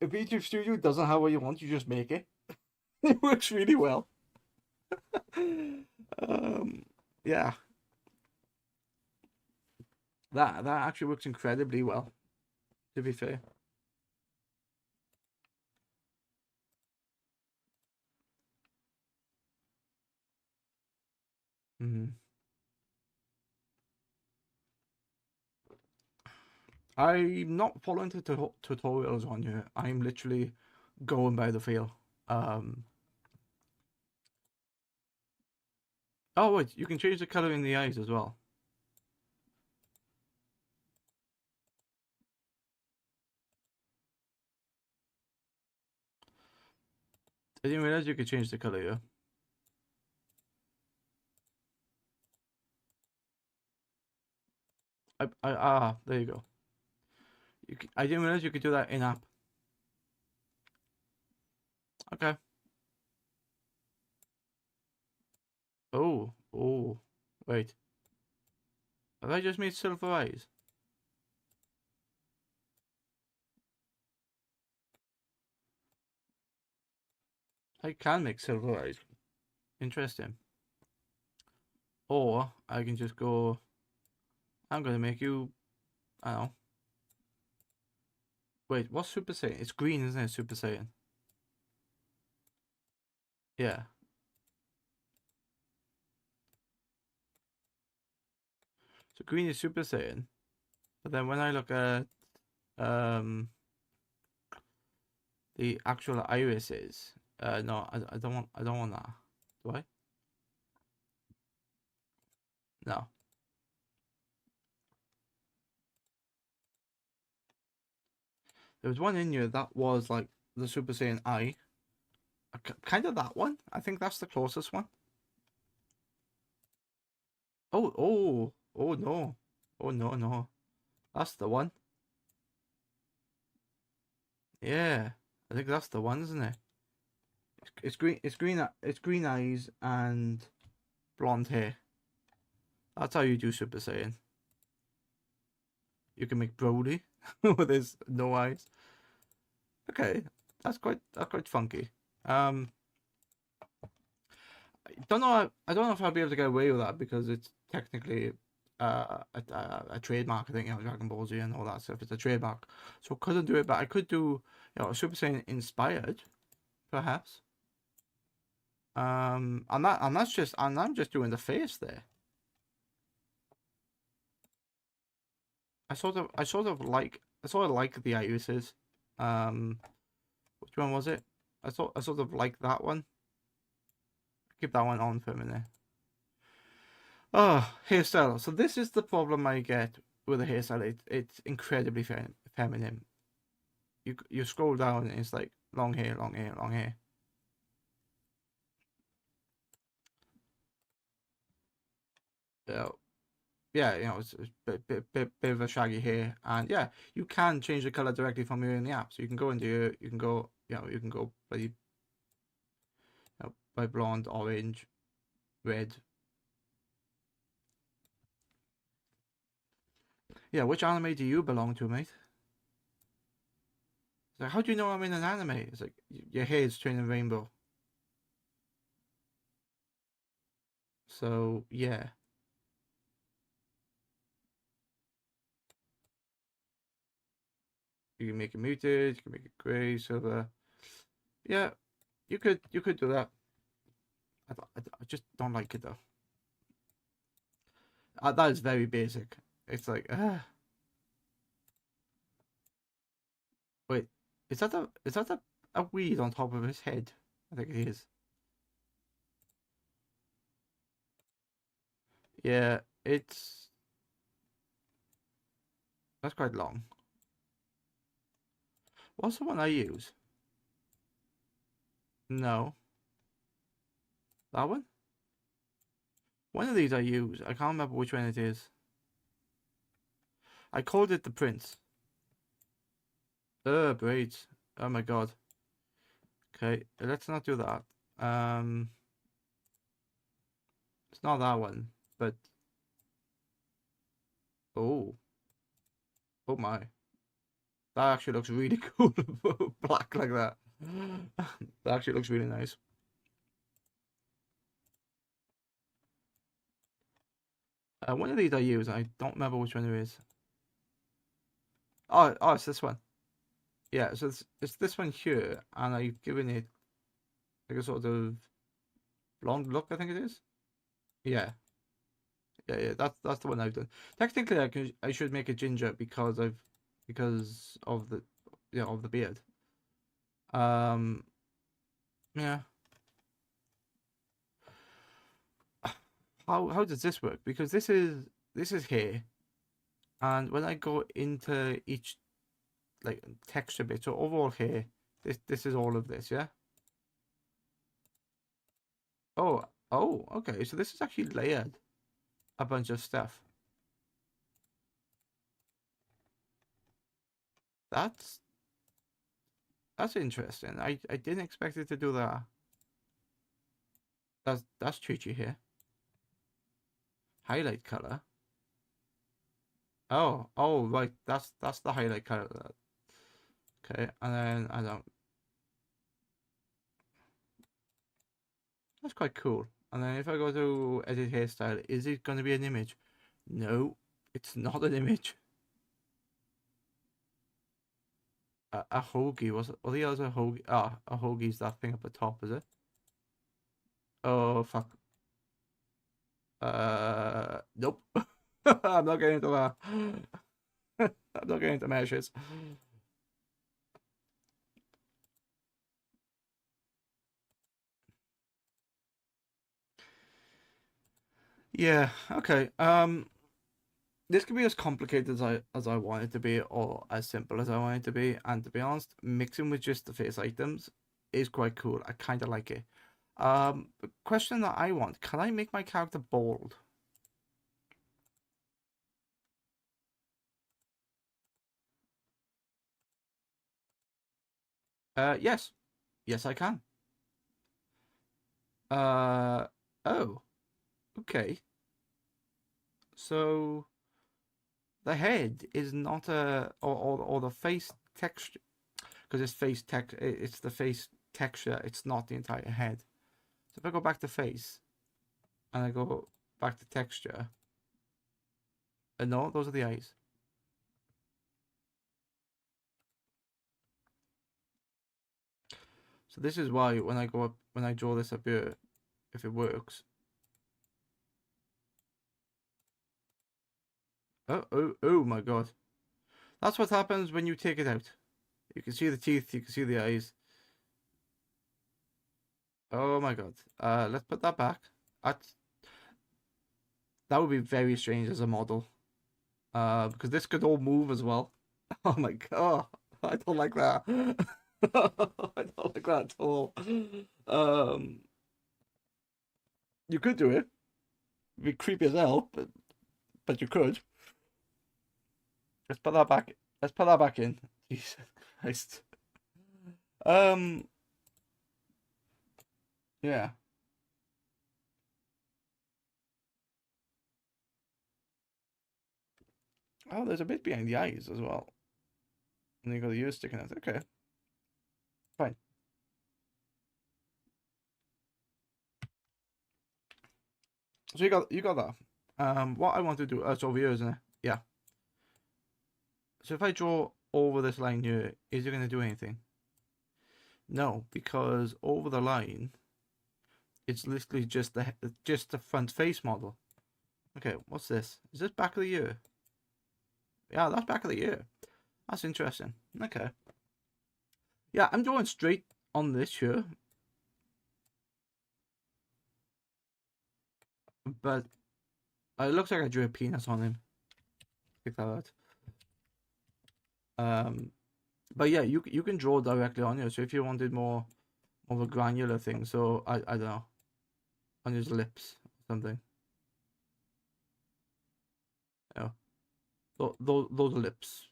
[SPEAKER 1] VTuber Studio doesn't have what you want, you just make it. It works really well. Yeah. That actually works incredibly well, to be fair. I'm not following the tutorials on here. I'm literally going by the feel. Oh wait, you can change the color in the eyes as well. I didn't realize you could change the color here. There you go. I didn't realize you could do that in app. Okay. Oh, wait. Have I just made silver eyes? I can make silver eyes. Interesting. Or I can just go, I'm gonna make you, I don't know. Wait, what's Super Saiyan? It's green, isn't it? Super Saiyan. Yeah. So green is Super Saiyan. But then when I look at the actual irises, no, I don't want that. Do I? No. There was one in here that was like the Super Saiyan eye. Kind of that one. I think that's the closest one. Oh no. Oh no. That's the one. Yeah. I think that's the one, isn't it? It's green eyes and blonde hair. That's how you do Super Saiyan. You can make Broly with his no eyes. Okay, that's quite funky. don't know. I don't know if I'll be able to get away with that because it's technically a trademark. I think, Dragon Ball Z and all that stuff. It's a trademark, so I couldn't do it. But I could do, a Super Saiyan inspired, perhaps. And that's just, and I'm just doing the face there. I sort of like the Iuses. Which one was it? I sort of like that one. Keep that one on for a minute. Oh, hairstyle. So this is the problem I get with the hairstyle. It's incredibly feminine. You scroll down and it's like long hair, long hair, long hair. Yeah, it's a bit of a shaggy hair, and yeah, you can change the color directly from here in the app. So you can go into you can go by blonde, orange, red. Yeah, which anime do you belong to, mate? It's like, how do you know I'm in an anime? It's like your hair is turning rainbow. So yeah. You can make it muted, you can make it grey, silver. Yeah, you could do that. I just don't like it though. That is very basic. It's like, wait, is that a weed on top of his head? I think it is. Yeah, that's quite long. What's the one I use? No, that one. One of these I use. I can't remember which one it is. I called it the Prince. Braids. Oh my god. Okay, let's not do that. It's not that one, but oh my, that actually looks really cool. Black like that. That actually looks really nice. One of these I use. I don't remember which one it is. Oh, it's this one. Yeah, so it's this one here, and I've given it like a sort of blonde look. I think it is. Yeah, yeah. That's the one I've done. Technically, I should make it ginger because of the of the beard. Yeah. How does this work? Because this is here, and when I go into each like texture bit, so overall here, this is all of this, yeah. Oh, okay. So this is actually layered a bunch of stuff. That's interesting. I didn't expect it to do that. That's Chi-Chi here. Highlight color. Oh, right. That's the highlight color. Okay, and then I don't. That's quite cool. And then if I go to edit hairstyle, is it going to be an image? No, it's not an image. A hoagie was the other hoagie? Ah, a hoagie's that thing up the top, is it? Oh fuck. Nope. I'm not getting into that. I'm not getting into meshes. Yeah. Okay. This could be as complicated as I want it to be, or as simple as I want it to be. And to be honest, mixing with just the face items is quite cool. I kind of like it. The question that I want: can I make my character bald? Yes, yes, I can. Uh, oh, okay. So the head is not or the face texture, because it's face text. It's the face texture. It's not the entire head. So if I go back to face and I go back to texture, and no, those are the eyes. So this is why when I go up, when I draw this up here, if it works. Oh my god. That's what happens when you take it out. You can see the teeth, you can see the eyes. Oh my god. Let's put that back. That would be very strange as a model. Because this could all move as well. Oh my god. I don't like that. I don't like that at all. You could do it. It'd be creepy as hell, but you could. Let's put that back. Let's put that back in. Jesus Christ. Yeah. Oh, there's a bit behind the eyes as well. And you got the ears sticking out. Okay. Fine. So you got that. What I want to do, it's over here, isn't it? Yeah. So if I draw over this line here, is it going to do anything? No, because over the line, it's literally just the front face model. Okay, what's this? Is this back of the ear? Yeah, that's back of the ear. That's interesting. Okay. Yeah, I'm drawing straight on this here. But it looks like I drew a penis on him. Pick that out. But yeah, you can draw directly on here. So if you wanted more of a granular thing, so I don't know, on his lips or something. Yeah, those lips.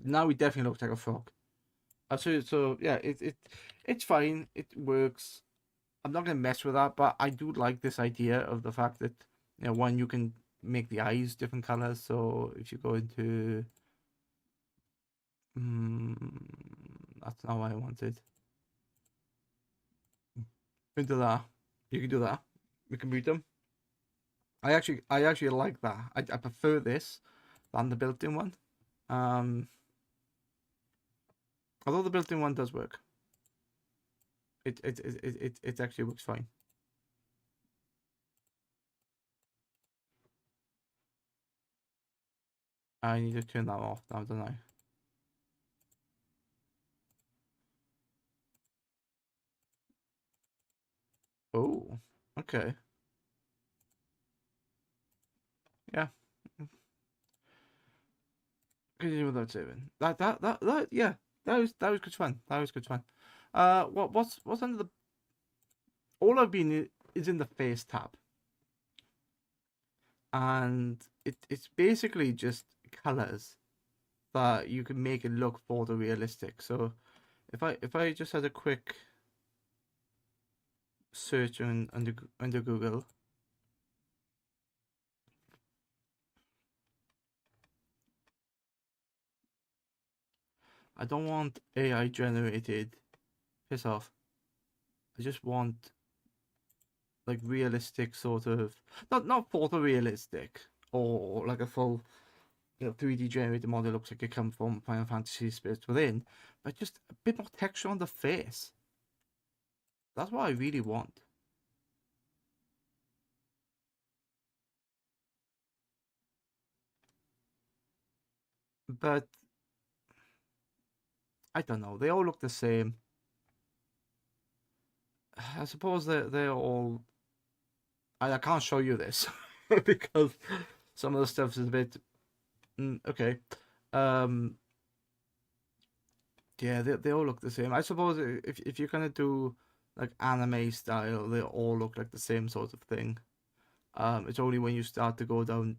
[SPEAKER 1] Now he definitely looks like a frog. So yeah, it's fine. It works. I'm not gonna mess with that, but I do like this idea of the fact that one, you can make the eyes different colors. So if you go into that's not what I wanted. Into that, you can do that. We can mute them. I actually like that. I prefer this than the built-in one. Although the built-in one does work. It actually works fine. I need to turn that off now, don't I? Oh, okay. Yeah. Continue without saving. That yeah. That was good fun. That was good fun. What's under the all I've been is in the face tab. And it's basically just colors that you can make it look photorealistic. So if I just had a quick search under Google. I don't want AI generated. Piss off. I just want like realistic sort of not photorealistic or like a full 3D generated model looks like it come from Final Fantasy Spirits Within, but just a bit more texture on the face. That's what I really want. But I don't know. They all look the same. I suppose they're all. I can't show you this because some of the stuff is a bit okay. Yeah, they all look the same. I suppose if you're gonna do like anime style, they all look like the same sort of thing. It's only when you start to go down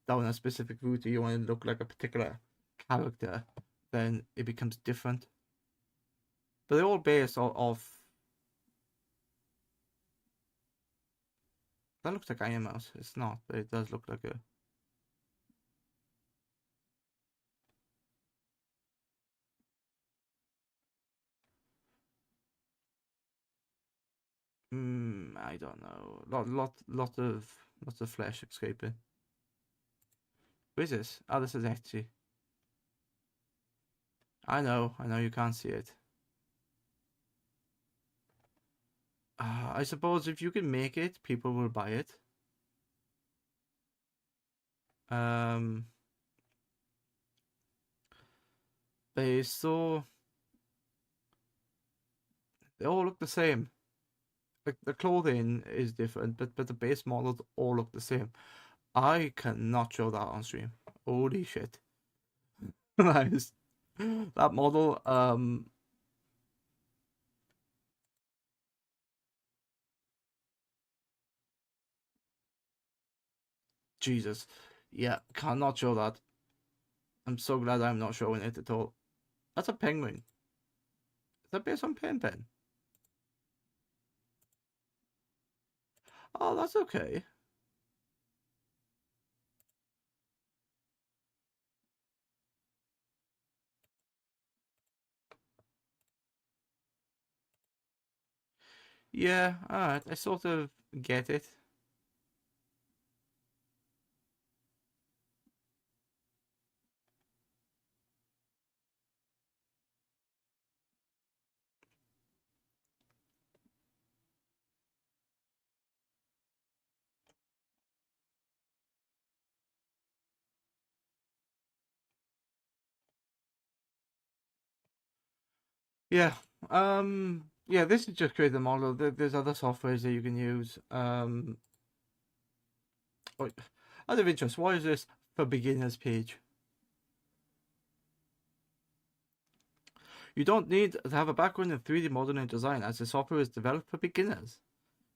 [SPEAKER 1] a specific route, you want to look like a particular character, then it becomes different. But they're all based off. That looks like Iron Mouse. It's not, but it does look like a. I don't know. Lots of flesh escaping. Who is this? Oh, this is Etsy. I know you can't see it. I suppose if you can make it, people will buy it. But so they all look the same. Like the clothing is different, but the base models all look the same. I cannot show that on stream. Holy shit. That model, Jesus. Yeah, cannot show that. I'm so glad I'm not showing it at all. That's a penguin. Is that based on Pen Pen? Oh, that's okay. Yeah, alright. I sort of get it. Yeah. Yeah, this is just create the model. There's other softwares that you can use. Out of interest, why is this for beginners page? You don't need to have a background in 3D modeling and design, as the software is developed for beginners.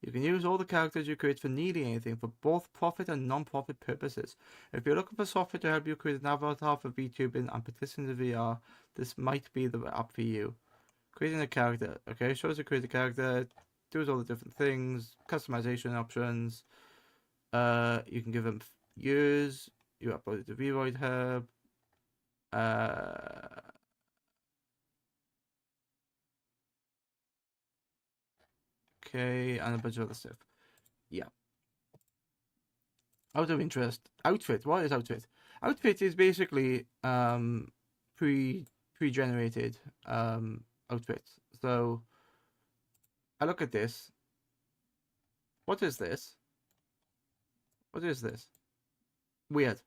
[SPEAKER 1] You can use all the characters you create for nearly anything for both profit and non-profit purposes. If you're looking for software to help you create an avatar for VTubing and participate in VR, this might be the app for you. Creating a character. Okay, shows you to create a character, does all the different things, customization options. You can give them years. You upload it to Vroid Hub. Okay, and a bunch of other stuff. Yeah. Out of interest, outfit. What is outfit? Outfit is basically pre-generated outfits. So I look at this. What is this? What is this? Weird.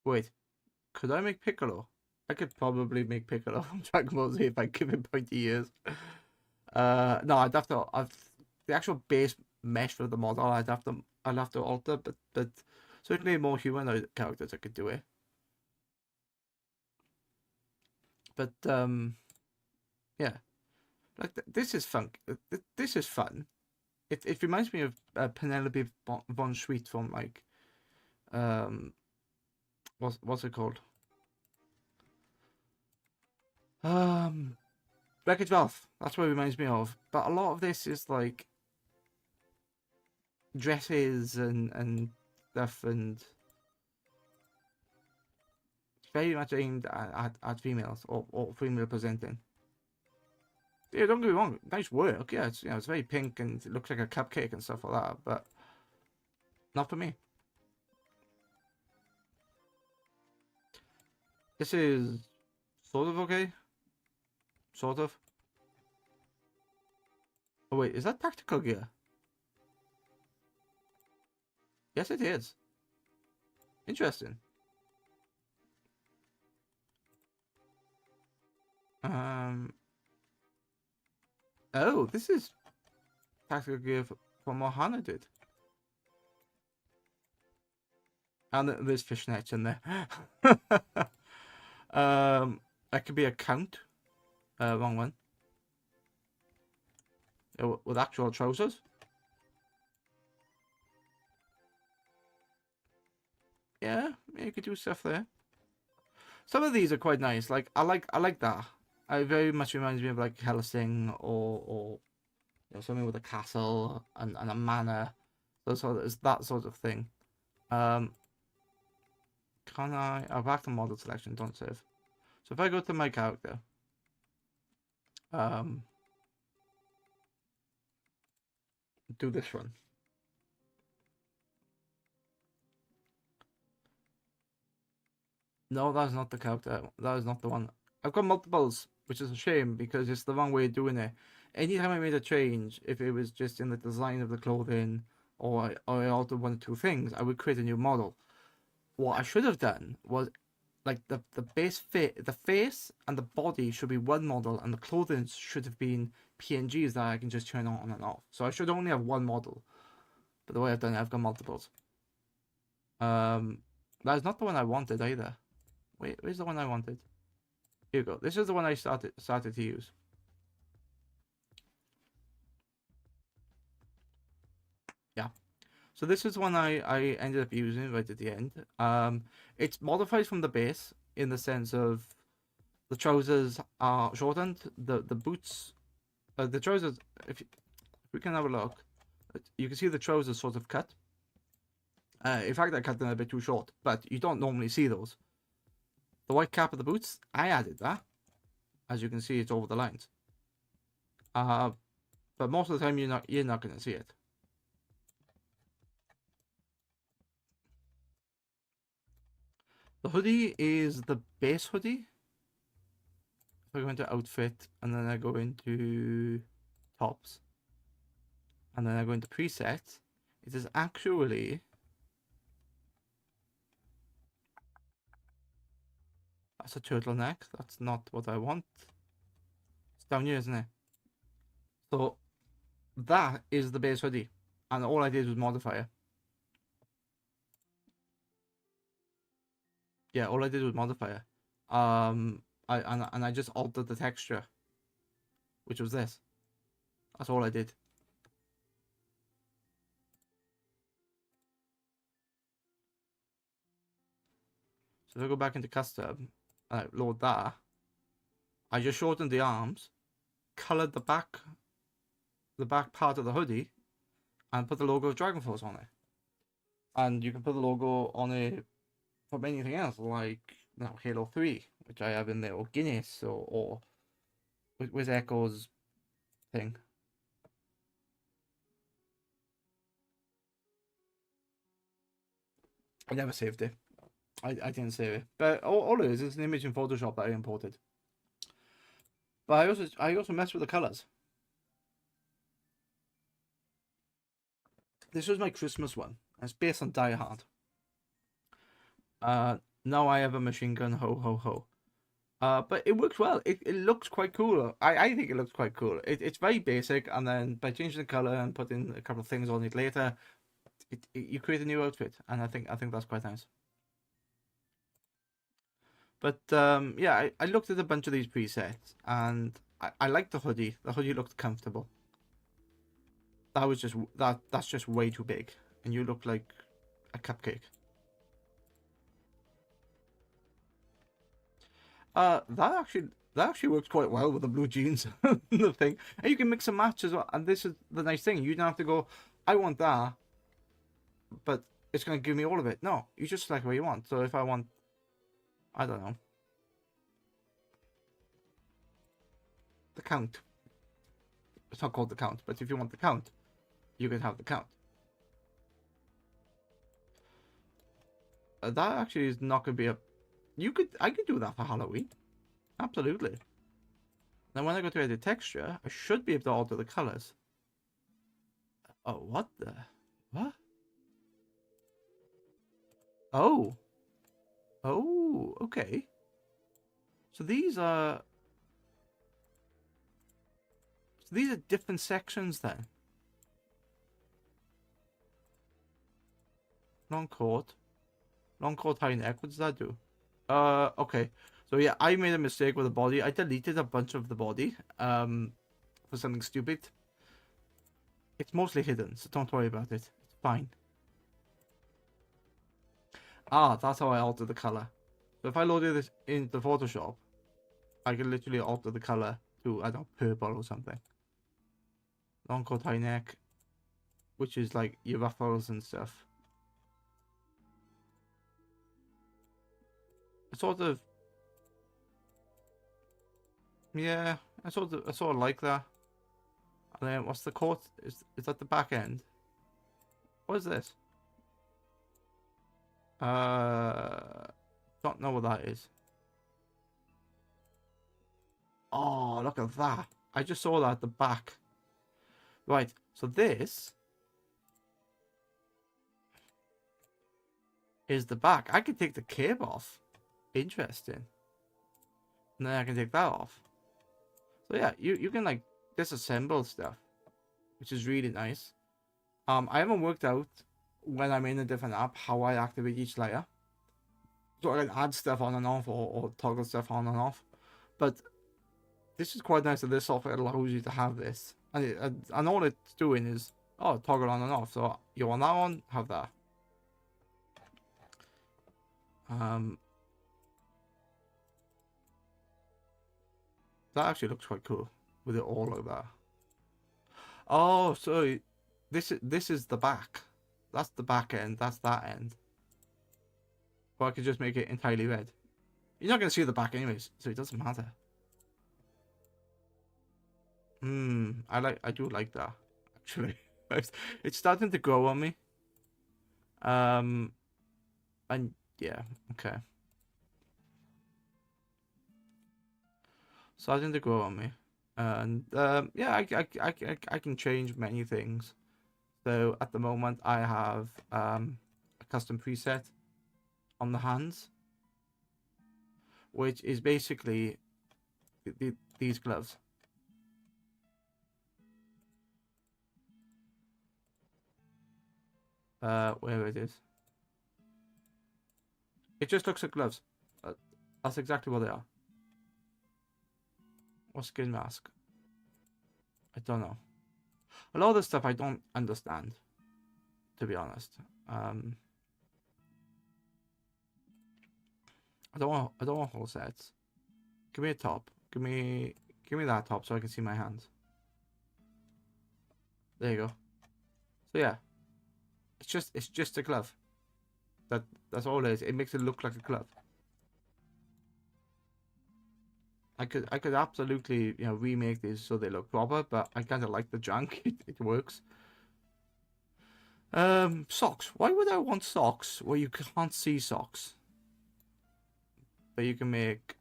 [SPEAKER 1] Wait, could I make Piccolo? I could probably make Piccolo from Dragon Ball Z if I give him pointy ears. No, I'd have to. The actual base mesh for the model, I'd have to alter, but certainly more humanoid characters I could do it. But yeah, like this is fun. This is fun. It reminds me of Penelope von Schweet from like what's it called? Wreck-It Ralph. That's what it reminds me of. But a lot of this is like dresses and stuff, and it's very much aimed at females or female presenting. Yeah, don't get me wrong, nice work. Yeah, it's it's very pink and it looks like a cupcake and stuff like that, but not for me. This is sort of okay. Sort of. Oh wait, is that tactical gear? Yes, it is. Interesting. Um. Oh, this is tactical gear from what Hana did. And there's fishnets in there. That could be a count. Wrong one. With actual trousers. Yeah, you could do stuff there. Some of these are quite nice. Like I like that. It very much reminds me of like Hellsing or something with a castle and a manor. So it's that sort of thing. Can I? Oh, back to model selection. Don't save. So if I go to my character, do this one. No, that's not the character. That is not the one. I've got multiples, which is a shame because it's the wrong way of doing it. Anytime I made a change, if it was just in the design of the clothing or I altered one or two things, I would create a new model. What I should have done was like the base fit, the face and the body should be one model, and the clothing should have been PNGs that I can just turn on and off. So I should only have one model. But the way I've done it, I've got multiples. That's not the one I wanted either. Wait, where's the one I wanted? Here you go. This is the one I started to use. Yeah. So this is one I ended up using right at the end. It's modified from the base in the sense of the trousers are shortened. The boots, the trousers. If we can have a look, you can see the trousers sort of cut. In fact, I cut them a bit too short, but you don't normally see those. The white cap of the boots, I added that. As you can see, it's over the lines. But most of the time, you're not going to see it. The hoodie is the base hoodie. If I go into outfit and then I go into tops and then I go into presets, it is actually that's a turtleneck. That's not what I want. It's down here, isn't it? So that is the base hoodie, and all I did was modify it. Yeah, all I did was modify it. I just altered the texture, which was this. That's all I did. So if I go back into custom and I load that, I just shortened the arms, colored the back part of the hoodie, and put the logo of Dragon Force on it. And you can put the logo on it from anything else, like Halo 3, which I have in there, or Guinness, or with Echo's thing. I never saved it. I didn't save it. But all it is an image in Photoshop that I imported. But I also messed with the colours. This was my Christmas one. It's based on Die Hard. Now I have a machine gun, ho ho ho. But it works well. It looks quite cool. I think it looks quite cool. It's very basic, and then by changing the color and putting a couple of things on it later, you create a new outfit, and I think that's quite nice. But yeah, I looked at a bunch of these presets, and I liked the hoodie. The hoodie looked comfortable. That was just that's just way too big, and you look like a cupcake. That actually works quite well with the blue jeans the thing, and you can mix and match as well. And this is the nice thing: you don't have to go, I want that, but it's going to give me all of it. No, you just select what you want. So if I want, I don't know, the count. It's not called the count, but if you want the count, you can have the count. That actually is not going to be a. I could do that for Halloween. Absolutely. Now when I go to edit texture, I should be able to alter the colors. Oh, what the? What? Oh. Oh, okay. So these are different sections then. Long coat, high neck. What does that do? Okay. So yeah, I made a mistake with the body. I deleted a bunch of the body for something stupid. It's mostly hidden, so don't worry about it. It's fine. Ah, that's how I alter the color. So if I loaded this into Photoshop, I can literally alter the color to, I don't know, purple or something. Long coat, high neck, which is like your ruffles and stuff. Sort of, yeah, I sort of like that. And then what's the court? Is that the back end? What is this? Don't know what that is. Oh, look at that. I just saw that at the back. Right, so this is the back. I can take the cape off. Interesting. And then I can take that off. So yeah, you can like disassemble stuff, which is really nice. I haven't worked out when I'm in a different app how I activate each layer. So I can add stuff on and off or toggle stuff on and off. But this is quite nice that this software allows you to have this. And all it's doing is, oh, toggle on and off. So you want that one, have that. That actually looks quite cool with it all like that. Oh, so this is the back. That's the back end. That's that end. Or I could just make it entirely red. You're not going to see the back anyways, so it doesn't matter. I do like that, actually. It's starting to grow on me. And yeah, okay. Starting to grow on me. And yeah, I can change many things. So at the moment I have a custom preset on the hands, which is basically these gloves. Where it is. It just looks like gloves. That's exactly what they are. Or skin mask. I don't know. A lot of this stuff I don't understand, to be honest. I don't want whole sets. Give me a top. Give me that top so I can see my hands. There you go. So yeah, it's just a glove. That's all it is. It makes it look like a glove. I could absolutely remake these so they look proper, but I kind of like the junk. It works. Socks. Why would I want socks where you can't see socks? But you can make.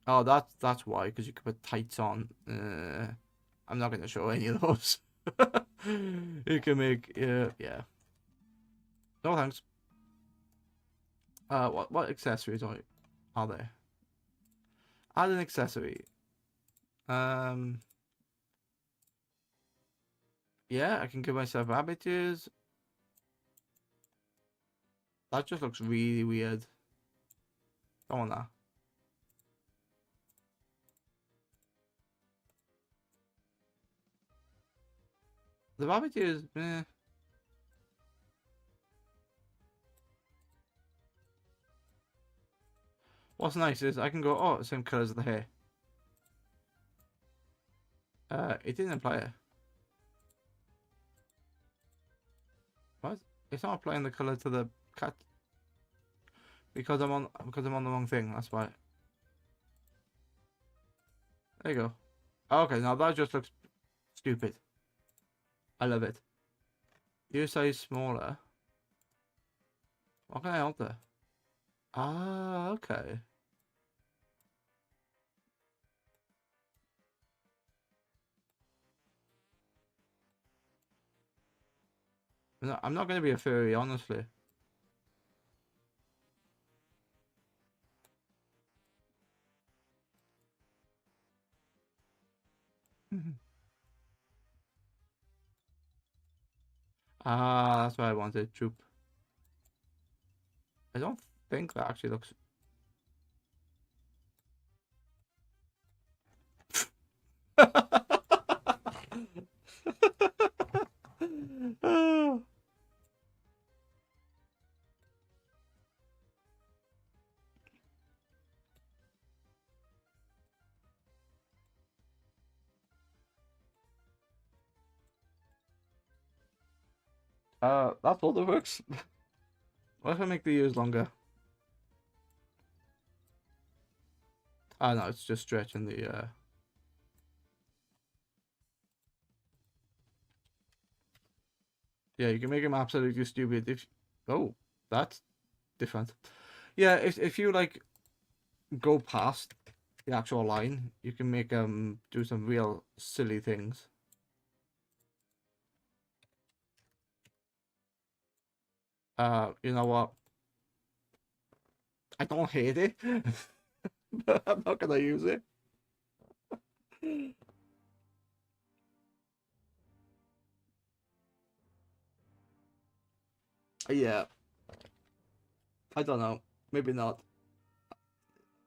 [SPEAKER 1] Oh, that's why, because you can put tights on. I'm not gonna show any of those. You can make yeah. No thanks. What accessories are there? Add an accessory. Yeah, I can give myself abbages. That just looks really weird. Don't want that. The abbages, eh. What's nice is I can go, oh, same colors of the hair. It didn't apply it. What? It's not applying the color to the cat. Because I'm on the wrong thing, that's why. There you go. Okay, now that just looks stupid. I love it. You size smaller. What can I alter? Ah, okay. No, I'm not going to be a furry, honestly. Ah, that's what I wanted. Troop. I don't think that actually looks. That's all that works. What if I make the ears longer? Ah, no, it's just stretching the. Yeah, you can make him absolutely stupid if. Oh, that's different. Yeah, if you like go past the actual line, you can make him do some real silly things. You know what? I don't hate it, but I'm not gonna use it. Yeah, I don't know. Maybe not.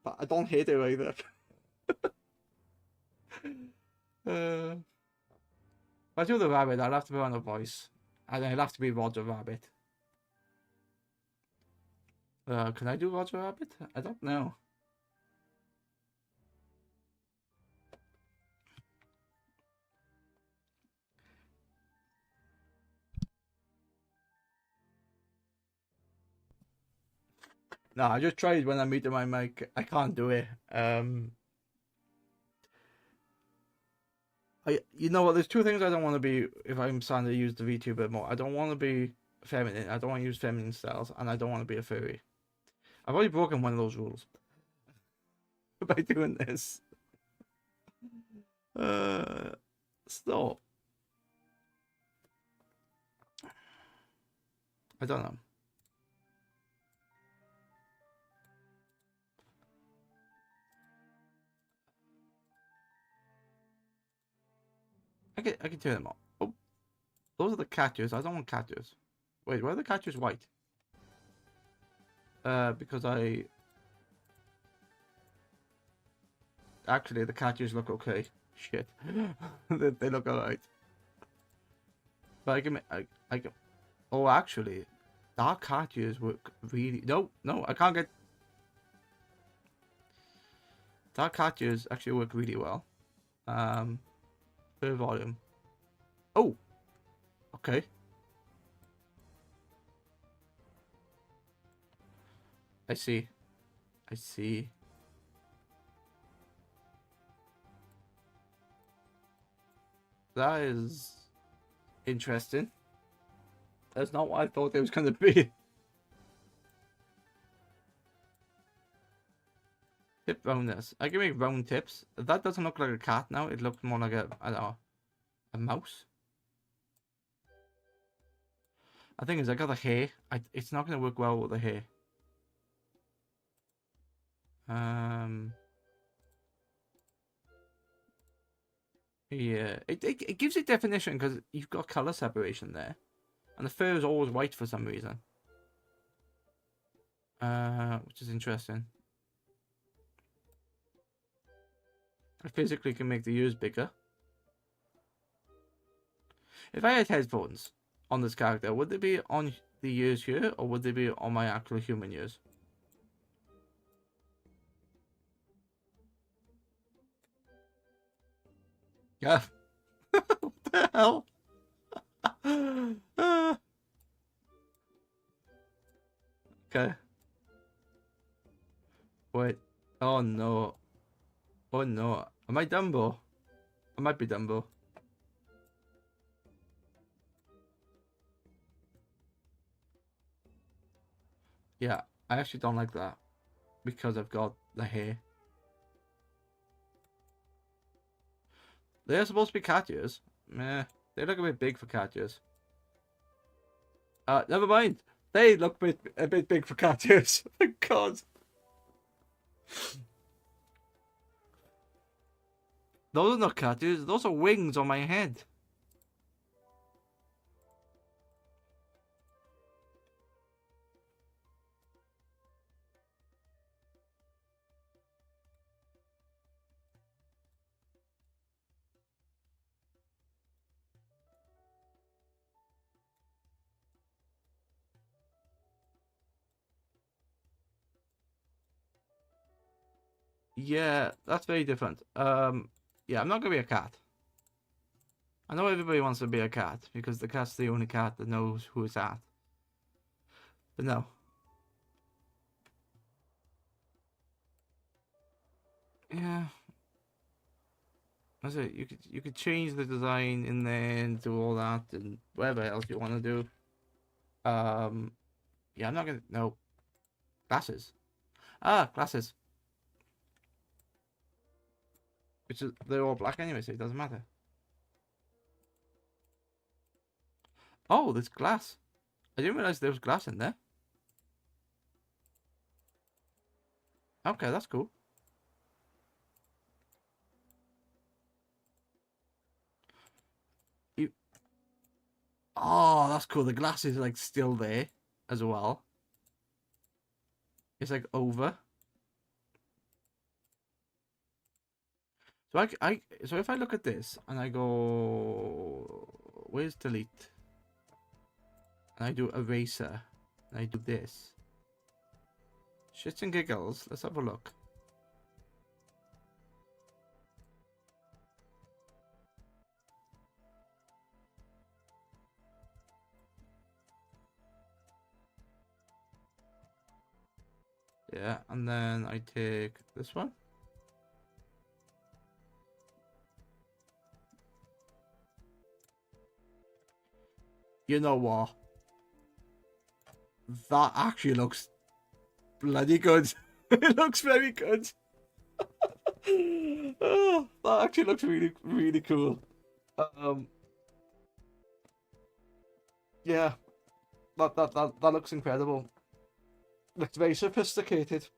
[SPEAKER 1] But I don't hate it either. If I do the rabbit, I'll have to put on a voice. And it'll have to be Roger Rabbit. Can I do Roger Rabbit? I don't know. No, I just tried when I muted my mic. I can't do it. You know what? There's two things I don't want to be if I'm starting to use the VTuber more. I don't want to be feminine. I don't want to use feminine styles, and I don't want to be a furry. I've already broken one of those rules by doing this. Stop. I don't know. I can turn them off. Oh, those are the catchers. I don't want catchers. Wait, why are the catchers white? Because actually the catchers look okay. Shit, they look alright. But I can. Oh, actually, dark catchers work really. No, I can't get. Dark catchers actually work really well. Per volume. Oh, okay. I see. I see. That is interesting. That's not what I thought it was going to be. Tip roundness. I can make round tips. That doesn't look like a cat now. It looks more like I don't know, a mouse. I think is I got the hair. It's not going to work well with the hair. Yeah, it gives it definition because you've got color separation there, and the fur is always white for some reason. Which is interesting. I physically can make the ears bigger. If I had headphones on this character, would they be on the ears here, or would they be on my actual human ears? Yeah. What the hell? Okay. Wait. Oh no. Oh no. Am I Dumbo? I might be Dumbo. Yeah, I actually don't like that because I've got the hair. They're supposed to be cat ears. Meh. They look a bit big for cat ears. Never mind. They look a bit big for cat ears. My God. Those are not cat ears. Those are wings on my head. Yeah, that's very different. Yeah, I'm not gonna be a cat. I know everybody wants to be a cat because the cat's the only cat that knows who it's at. But no. Yeah. I say you could change the design in there and do all that and whatever else you want to do. Yeah, I'm not gonna no glasses. Ah, glasses. Which is they're all black anyway, so it doesn't matter. Oh, there's glass. I didn't realize there was glass in there. Okay, that's cool. You... Oh, that's cool. The glass is like still there as well. It's like over. So so if I look at this and I go, where's delete? And I do eraser. And I do this. Shits and giggles. Let's have a look. Yeah, and then I take this one. You know what? That actually looks bloody good. It looks very good. Oh, that actually looks really, really cool. Yeah, that looks incredible. Looks very sophisticated.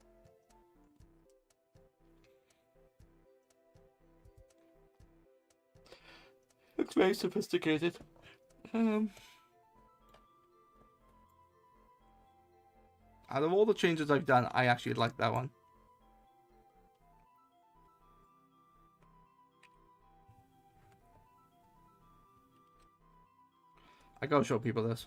[SPEAKER 1] Looks very sophisticated. Out of all the changes I've done, I actually like that one. I gotta show people this.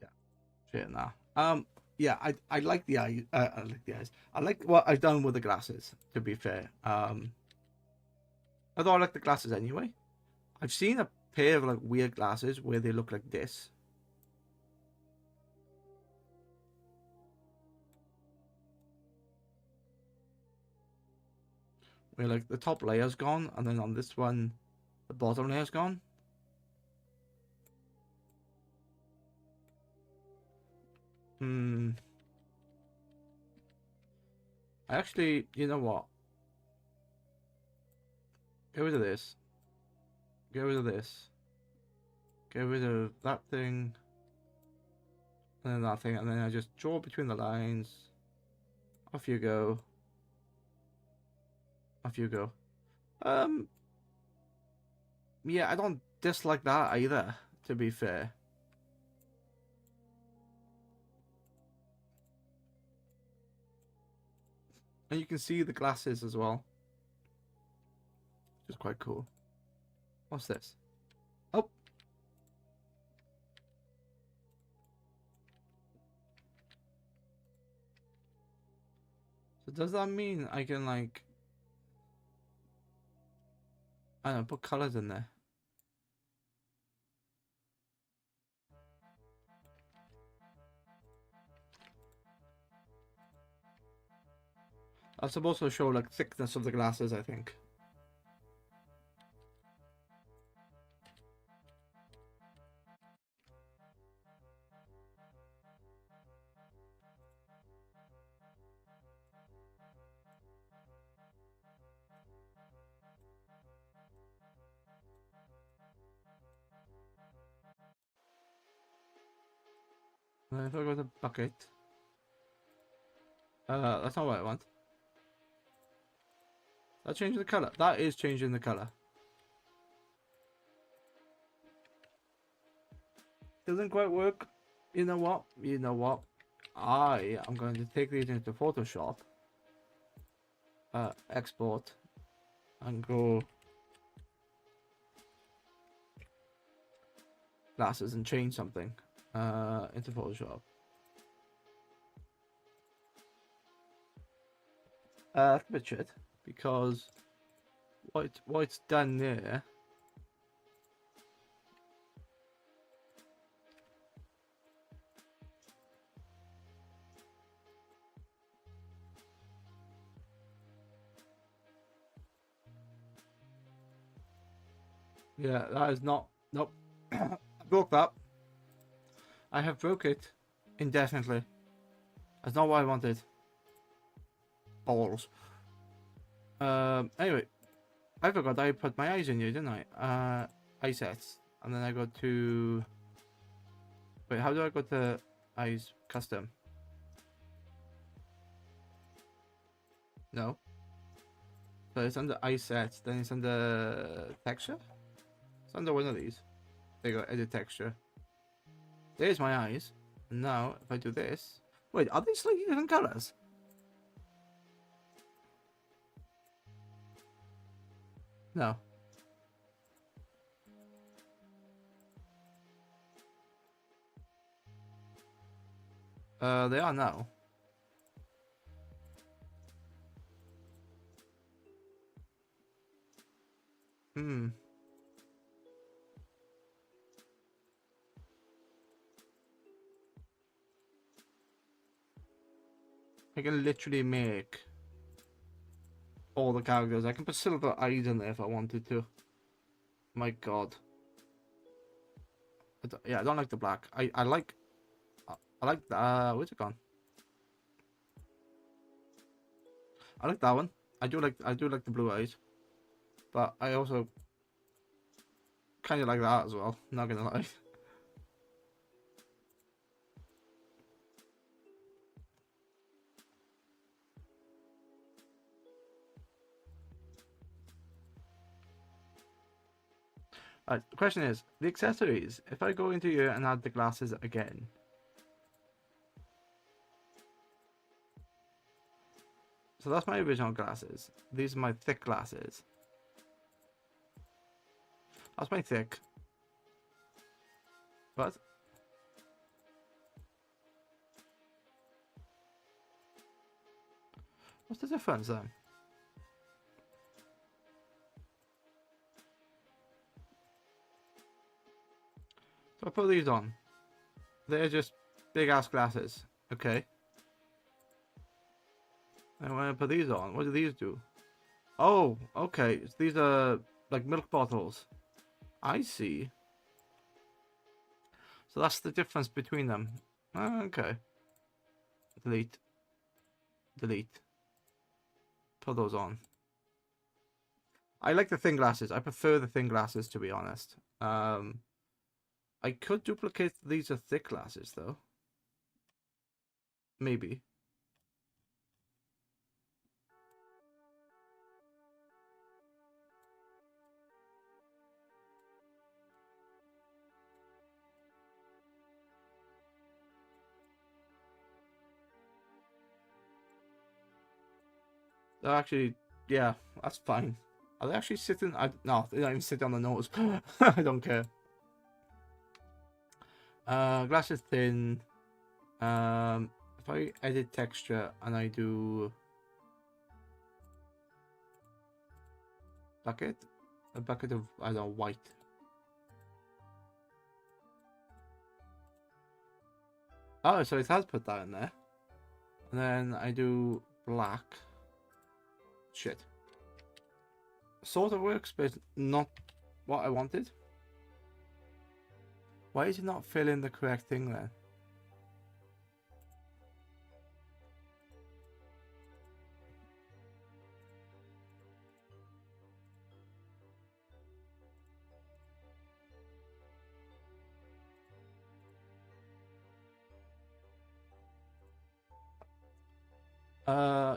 [SPEAKER 1] Yeah, shit now. Yeah, I like the eye. I like the eyes. I like what I've done with the glasses. To be fair, although I like the glasses anyway. I've seen a pair of like weird glasses where they look like this. Where like the top layer's gone, and then on this one, the bottom layer's gone. Actually, you know what? Get rid of this. Get rid of this. Get rid of that thing. And then that thing, and then I just draw between the lines. Off you go. Off you go. Yeah, I don't dislike that either, to be fair. And you can see the glasses as well. Which is quite cool. What's this? Oh. So does that mean I can like... I don't know, put colors in there? That's supposed to show like thickness of the glasses, I think. And then if I go to bucket, That's not what I want. That changing the color. That is changing the color. Doesn't quite work. You know what? You know what? I am going to take these into Photoshop. Export. And go glasses and change something. Into Photoshop. That's a bit shit. Because what it's done there. Yeah, that is not. Nope. I broke that. I have broke it indefinitely. That's not what I wanted. Balls. Anyway, I forgot I put my eyes in here, didn't I? Eye sets. And then I go to... Wait, how do I go to eyes custom? No. So it's under eye sets, then it's under texture? It's under one of these. There you go, edit texture. There's my eyes. And now, if I do this... Wait, are they slightly different colors? No. They are now. Hmm. I can literally make all the characters. I can put silver eyes in there if I wanted to. My god. Yeah, I don't like the black. I like the where's it gone? I like that one. I do like the blue eyes. But I also kinda like that as well, not gonna lie. Alright, the question is, the accessories, if I go into here and add the glasses again. So that's my original glasses. These are my thick glasses. That's my thick. What? What's the difference then? So I put these on. They're just big ass glasses. Okay. And when I put these on, what do these do? Oh, okay. So these are like milk bottles. I see. So that's the difference between them. Okay. Delete. Delete. Put those on. I like the thin glasses. I prefer the thin glasses, to be honest. I could duplicate these are thick glasses, though. Maybe. They're actually, yeah, that's fine. Are they actually sitting? No, they don't even sit on the nose. I don't care. Glasses thin. If I edit texture and I do bucket, a bucket of I don't know white. Oh, so it has put that in there. And then I do black. Shit. Sort of works, but not what I wanted. Why is it not filling the correct thing then?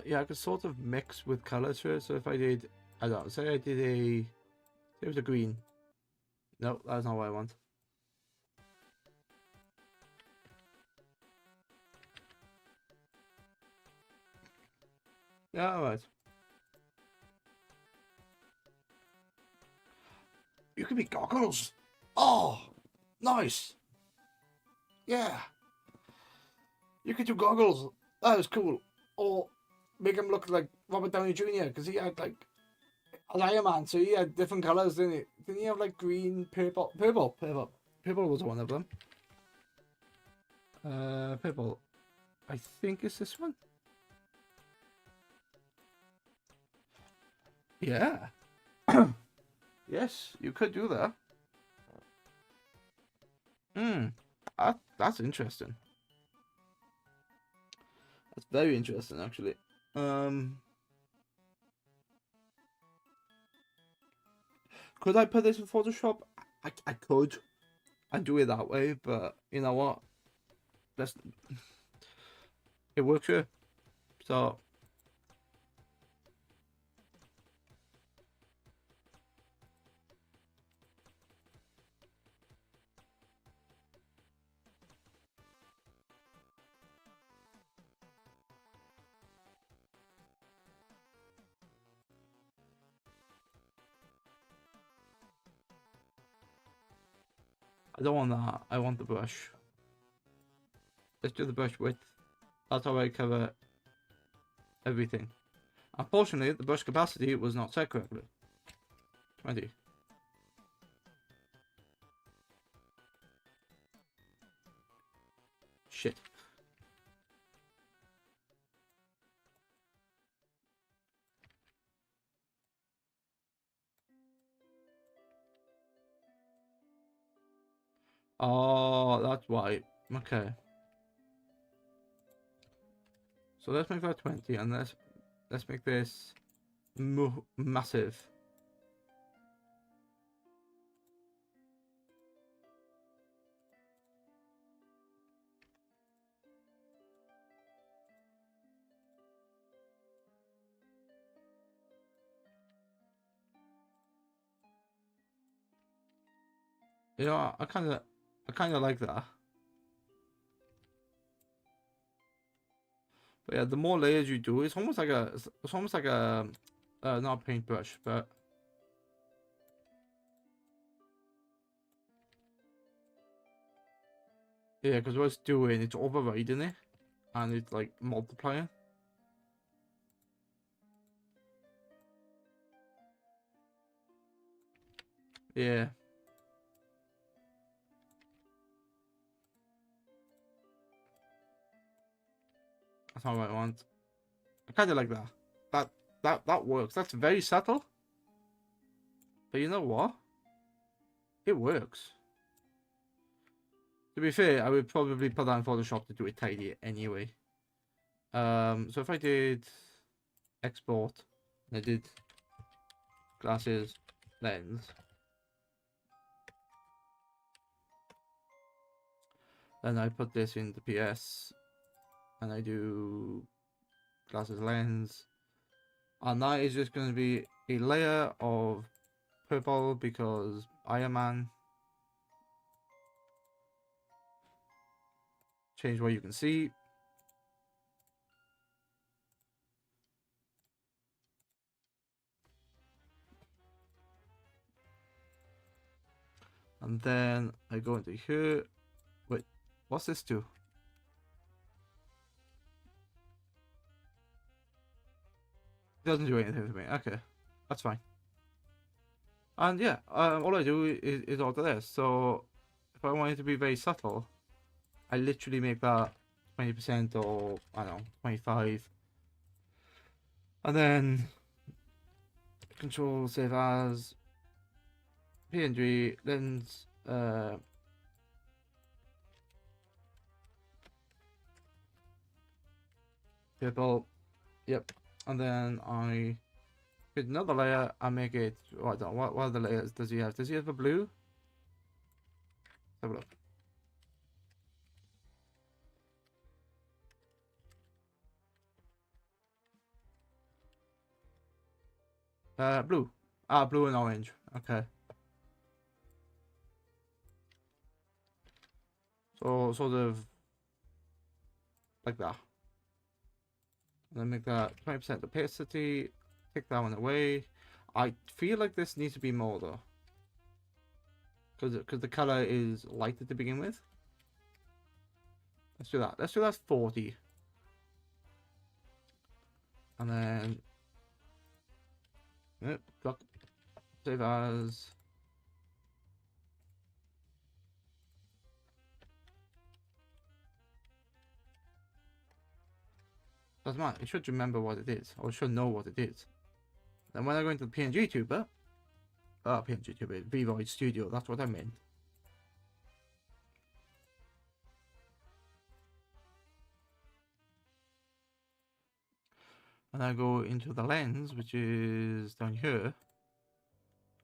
[SPEAKER 1] Yeah, I could sort of mix with colors here. So if I did, I don't know, say I did a, it was a green. No, that's not what I want. Yeah, alright. You could be goggles. Oh, nice. Yeah. You could do goggles. That was cool. Or make him look like Robert Downey Jr. because he had like an Iron Man, so he had different colors, didn't he? Didn't he have like green, purple? Purple was one of them. Purple. I think it's this one. Yeah. Yes, you could do that. Hmm. That's interesting. That's very interesting, actually. Could I put this in Photoshop? I could. I'd do it that way, but you know what? That's it works here. So I don't want that. I want the brush. Let's do the brush width. That's how I cover everything. Unfortunately, the brush capacity was not set correctly. 20. Shit. Oh, that's why. Okay. So let's make that 20, and let's make this massive. You know, I kind of like that. But yeah, the more layers you do, it's almost like a not a paintbrush, but yeah, because what it's doing, it's overriding it, and it's like multiplying. Yeah, that's not what I want. I kind of like that. That works. That's very subtle, but you know what? It works. To be fair, I would probably put that in Photoshop to do it tidy anyway. So if I did export, and I did glasses, lens, then I put this in the PS, and I do glasses, lens, and that is just going to be a layer of purple because Iron Man. Change what you can see. And then I go into here. Wait, what's this do? It doesn't do anything for me. Okay, that's fine. And yeah, all I do is alter this. So if I want it to be very subtle, I literally make that 20% or I don't know 25, and then Control Save As, PNG, Lens, purple. Yep, and then I get another layer. I make it. Oh, I don't know, what other layers does he have? Does he have a blue? Let's have a look. Blue. Ah, blue and orange. Okay. So sort of like that. And then make that 20% opacity. Take that one away. I feel like this needs to be more though, because the color is light to begin with. Let's do that. Let's do that 40. And then yep, save as. Doesn't matter. It should remember what it is, or it should know what it is. Then when I go into the PNG tuber, PNG tuber, Void Studio. That's what I meant. And I go into the lens, which is down here.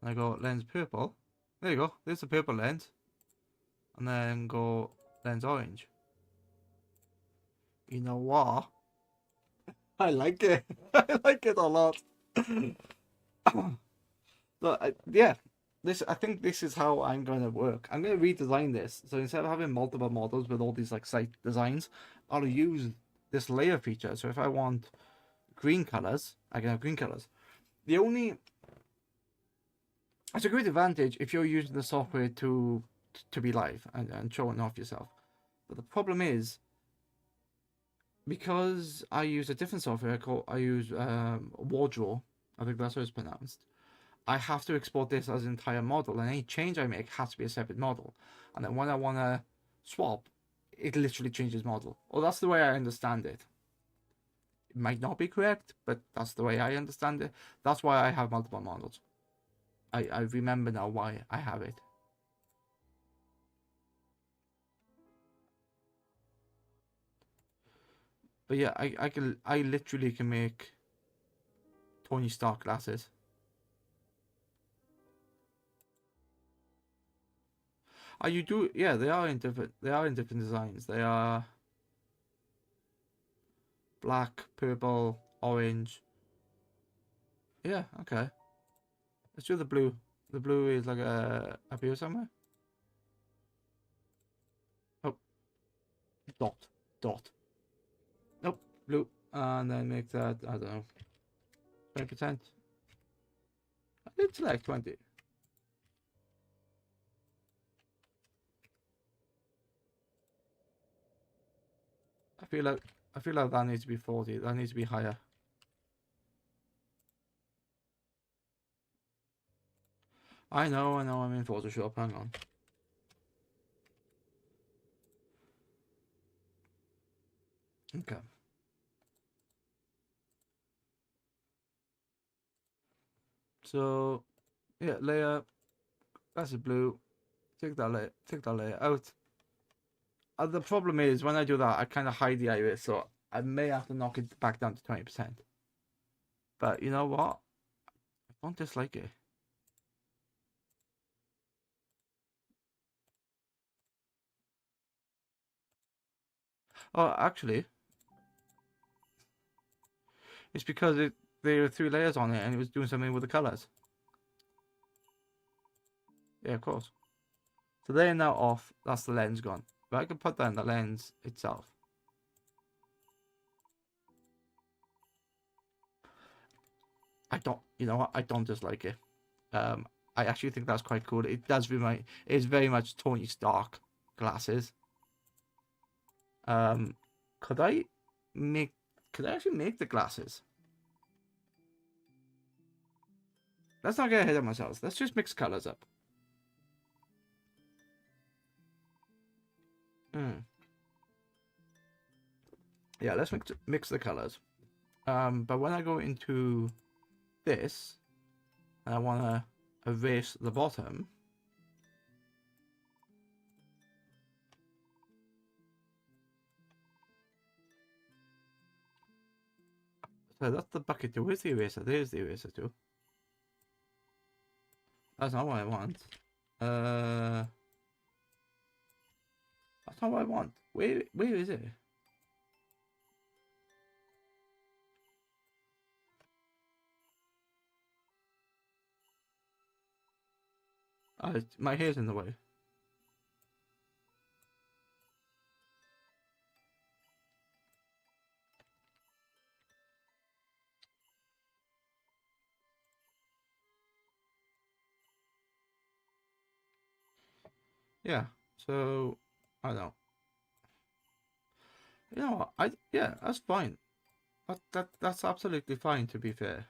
[SPEAKER 1] And I go lens purple. There you go. There's the purple lens. And then go lens orange. You know what? I like it. I like it a lot. So yeah, I think this is how I'm going to work. I'm going to redesign this. So instead of having multiple models with all these like site designs, I'll use this layer feature. So if I want green colors, I can have green colors. It's a great advantage if you're using the software to be live and showing off yourself. But the problem is, because I use a different software I use Wardrow, I think that's how it's pronounced. I have to export this as an entire model, and any change I make has to be a separate model. And then when I want to swap, it literally changes model. Well, that's the way I understand it. It might not be correct, but that's the way I understand it. That's why I have multiple models. I remember now why I have it. But yeah, I literally can make Tony Stark glasses. You do, yeah, they are in different designs. They are black, purple, orange. Yeah, okay. Let's do the blue. The blue is like up here somewhere. Oh, dot. Nope, blue. And then make that, I don't know, 20%. I did select 20. I feel like that needs to be 40. That needs to be higher. I know, I'm in Photoshop. Hang on. Okay. So, yeah, layer. That's a blue. Take that layer out. The problem is when I do that, I kind of hide the iris, so I may have to knock it back down to 20%. But you know what? I don't dislike it. Oh, actually, it's because there were 3 layers on it and it was doing something with the colors. Yeah, of course. So they're now off. That's the lens gone. But I can put that in the lens itself. I don't, you know what? I don't dislike it. I actually think that's quite cool. It does remind. It's very much Tony Stark glasses. Could I make? Could I actually make the glasses? Let's not get ahead of ourselves. Let's just mix colors up. Yeah, let's mix the colors. But when I go into this, and I want to erase the bottom. So that's the bucket too. Where's the eraser? There's the eraser too. That's not what I want. That's not what I want. Where is it? My hair's in the way. Yeah. So I don't know. You know, yeah, that's fine. That's absolutely fine. To be fair.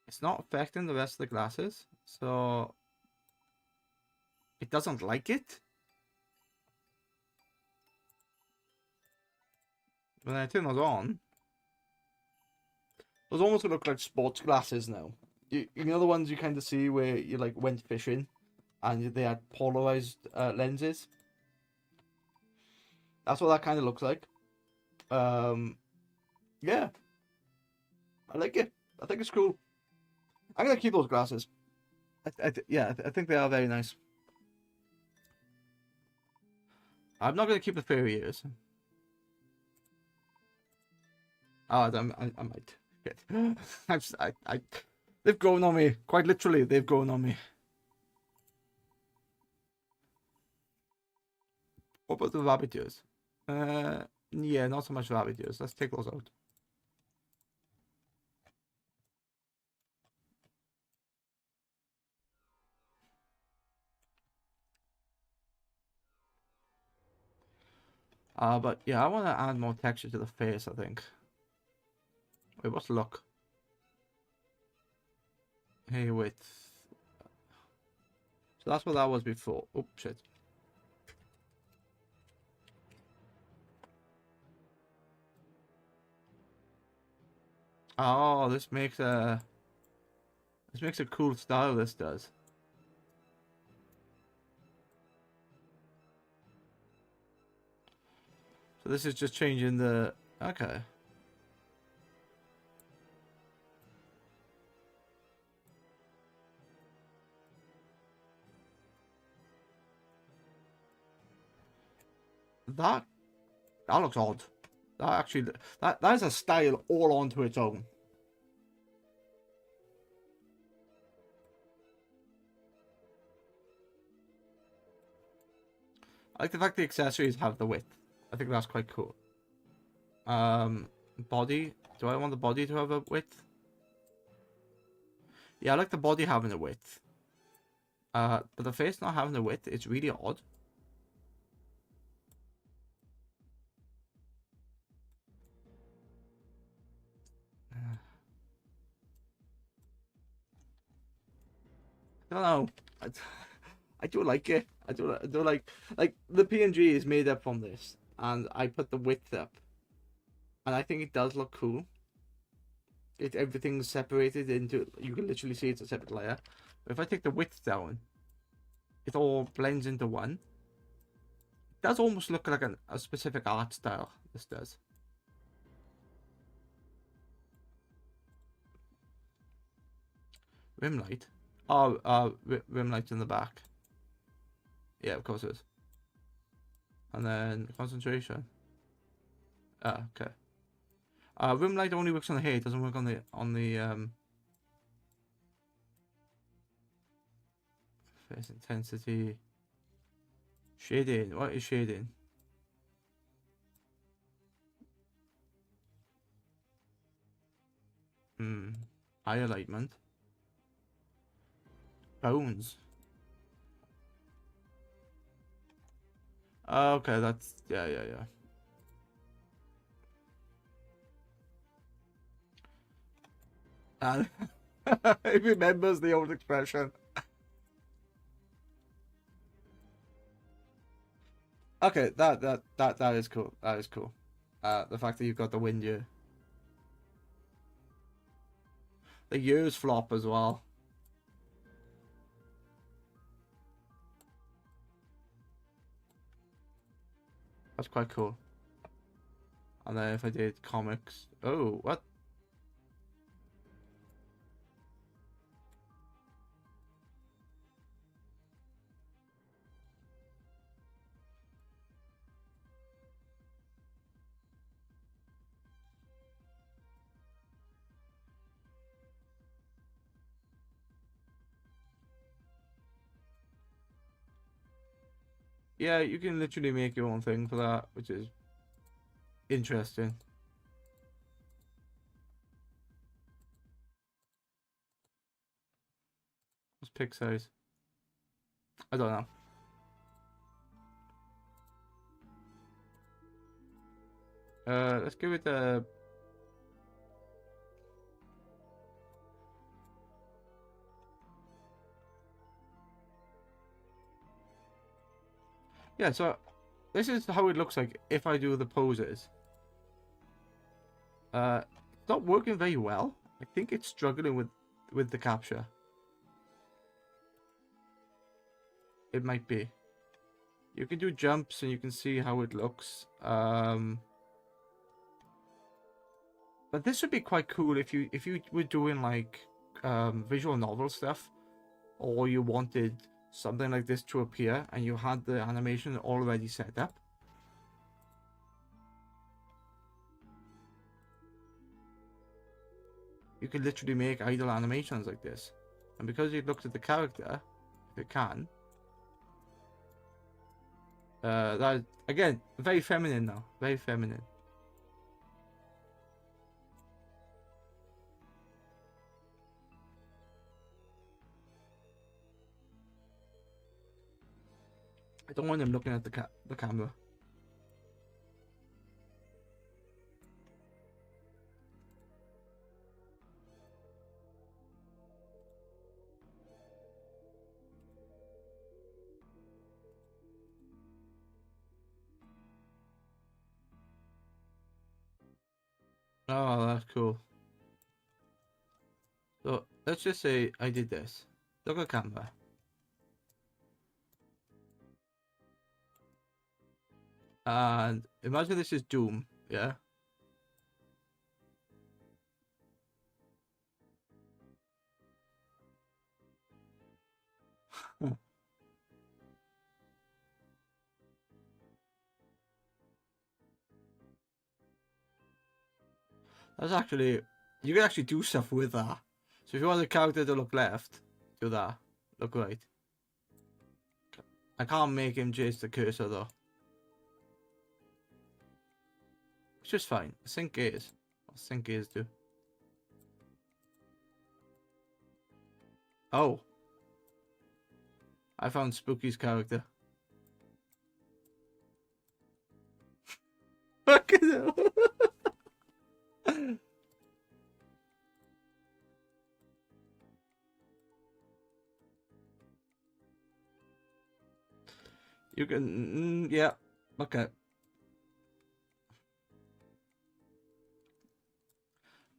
[SPEAKER 1] It's not affecting the rest of the glasses, so it doesn't like it. When I turn those on, those almost look like sports glasses now. You know the ones you kind of see where you like went fishing, and they had polarized lenses. That's what that kind of looks like. Um, yeah, I like it. I think it's cool. I'm gonna keep those glasses. I think they are very nice. I'm not gonna keep the pair of ears. Oh, I might. Shit. They've grown on me. Quite literally, they've grown on me. What about the rabbit ears? Yeah, not so much rabbit ears. Let's take those out. But yeah, I want to add more texture to the face, I think. Wait, what's look? Hey, wait. So that's what that was before. Oh, shit. Oh, this makes a cool style, this does. So this is just changing the... Okay. That looks odd. That actually... That is a style all onto its own. I like the fact the accessories have the width. I think that's quite cool. Body. Do I want the body to have a width? Yeah, I like the body having a width. But the face not having a width, it's really odd. I don't know. I do like it. I do like the PNG is made up from this, and I put the width up, and I think it does look cool. Everything's separated into, you can literally see it's a separate layer. But if I take the width down, it all blends into one. It does almost look like a specific art style. This does. Rim light. Oh, rim light in the back. Yeah, of course it is. And then concentration. Ah, okay. Rim light only works on the hair. It doesn't work on the face intensity. Shading. What is shading? Eye alignment. Bones. Okay, that's yeah. And he remembers the old expression. Okay, that is cool. That is cool. The fact that you've got the wind year. The years flop as well. That's quite cool. And then if I did comics, oh, what? yeah, you can literally make your own thing for that, which is interesting. What's pick size? I don't know. Let's give it a. Yeah, so this is how it looks like if I do the poses. It's not working very well. I think it's struggling with the capture. It might be. You can do jumps and you can see how it looks. But this would be quite cool if you were doing like visual novel stuff, or you wanted something like this to appear and you had the animation already set up. You could literally make idle animations like this. And because you looked at the character, if it can, that, again, very feminine now. Very feminine. I don't want him looking at the camera. Oh, that's cool. So let's just say I did this. Look at camera. And imagine this is Doom, yeah? That's actually, you can actually do stuff with that. So if you want the character to look left, do that. Look right. I can't make him chase the cursor though. It's just fine. Sync is. What sync is do? Oh. I found Spooky's character. Fucking hell. You can, yeah, okay.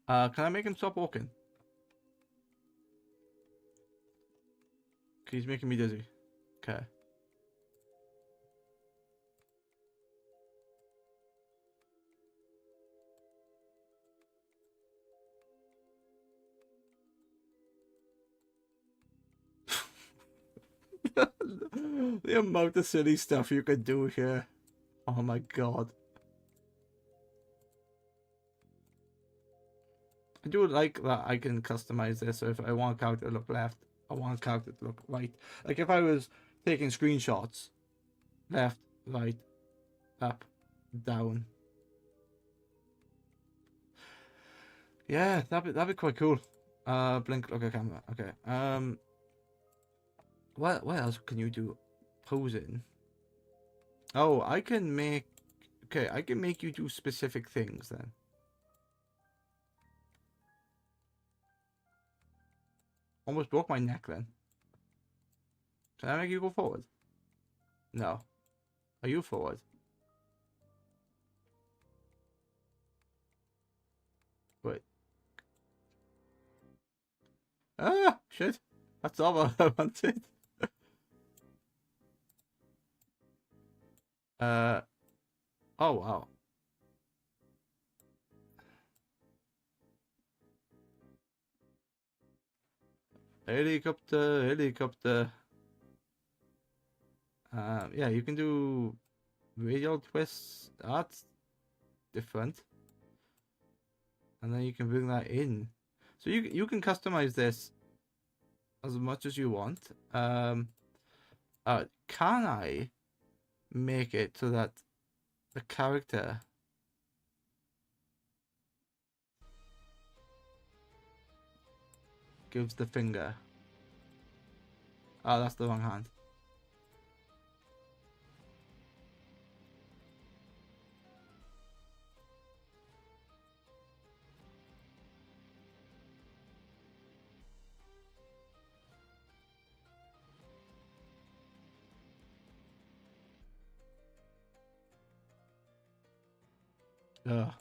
[SPEAKER 1] Can I make him stop walking? He's making me dizzy. Okay. The amount of silly stuff you can do here. Oh my god. I do like that I can customize this, so if I want a character to look left, I want a character to look right. Like if I was taking screenshots, left, right, up, down. Yeah, that'd be quite cool. Blink, look at camera. Okay. What else can you do? Posing. Oh, I can make. Okay, I can make you do specific things then. Almost broke my neck then. Can I make you go forward? No. Are you forward? Wait. Ah, shit. That's all I wanted. Oh wow. Helicopter, helicopter. Yeah, you can do radial twists. That's different. And then you can bring that in. So you can customize this as much as you want. Can I make it so that the character gives the finger. Oh, that's the wrong hand. Ugh.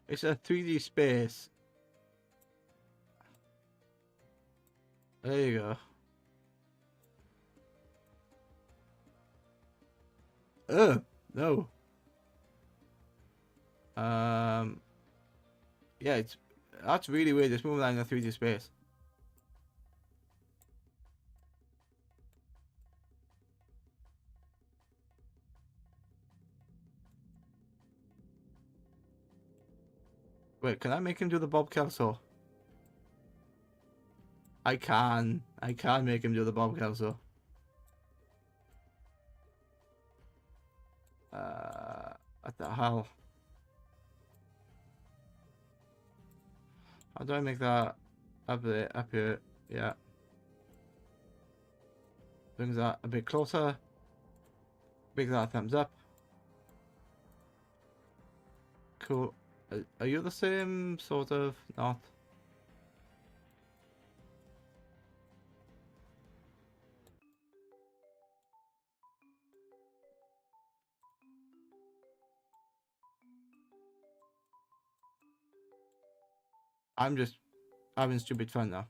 [SPEAKER 1] It's a 3D space. There you go. Ugh, no. Yeah, that's really weird. It's moving in a 3D space. Wait, can I make him do the Bob Kelso? I can make him do the Bob Kelso. What the hell? How do I make that up there, up here? Yeah. Brings that a bit closer. Make that a thumbs up. Cool. Are you the same sort of? Not. I'm just having stupid fun now.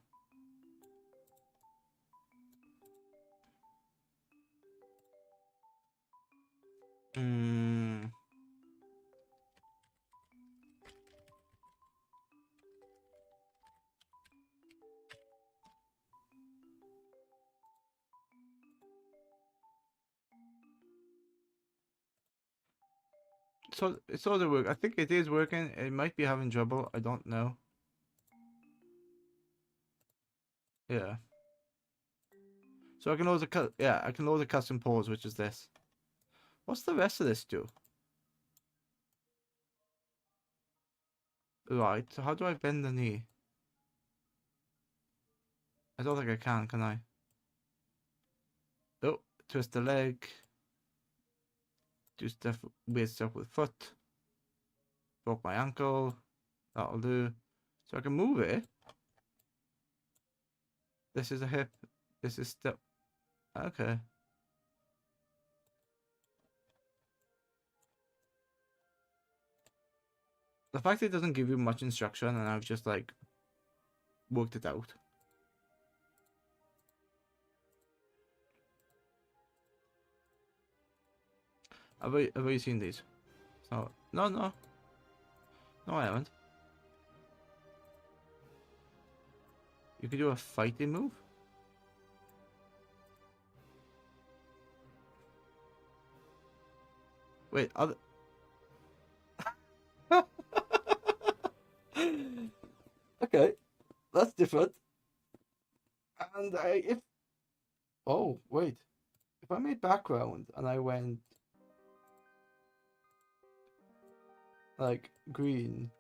[SPEAKER 1] So it sort of work. I think it is working. It might be having trouble. I don't know. Yeah. So I can load I can load a custom pose, which is this. What's the rest of this do? Right. So how do I bend the knee? I don't think I can I? Oh, twist the leg. Do weird stuff with foot. Broke my ankle. That'll do. So I can move it. This is a hip. This is step. Okay. The fact it doesn't give you much instruction and I've just like worked it out. Have you seen these? So no, I haven't. You could do a fighting move. Wait, other. Okay, that's different. And oh wait, if I made background and I went like green,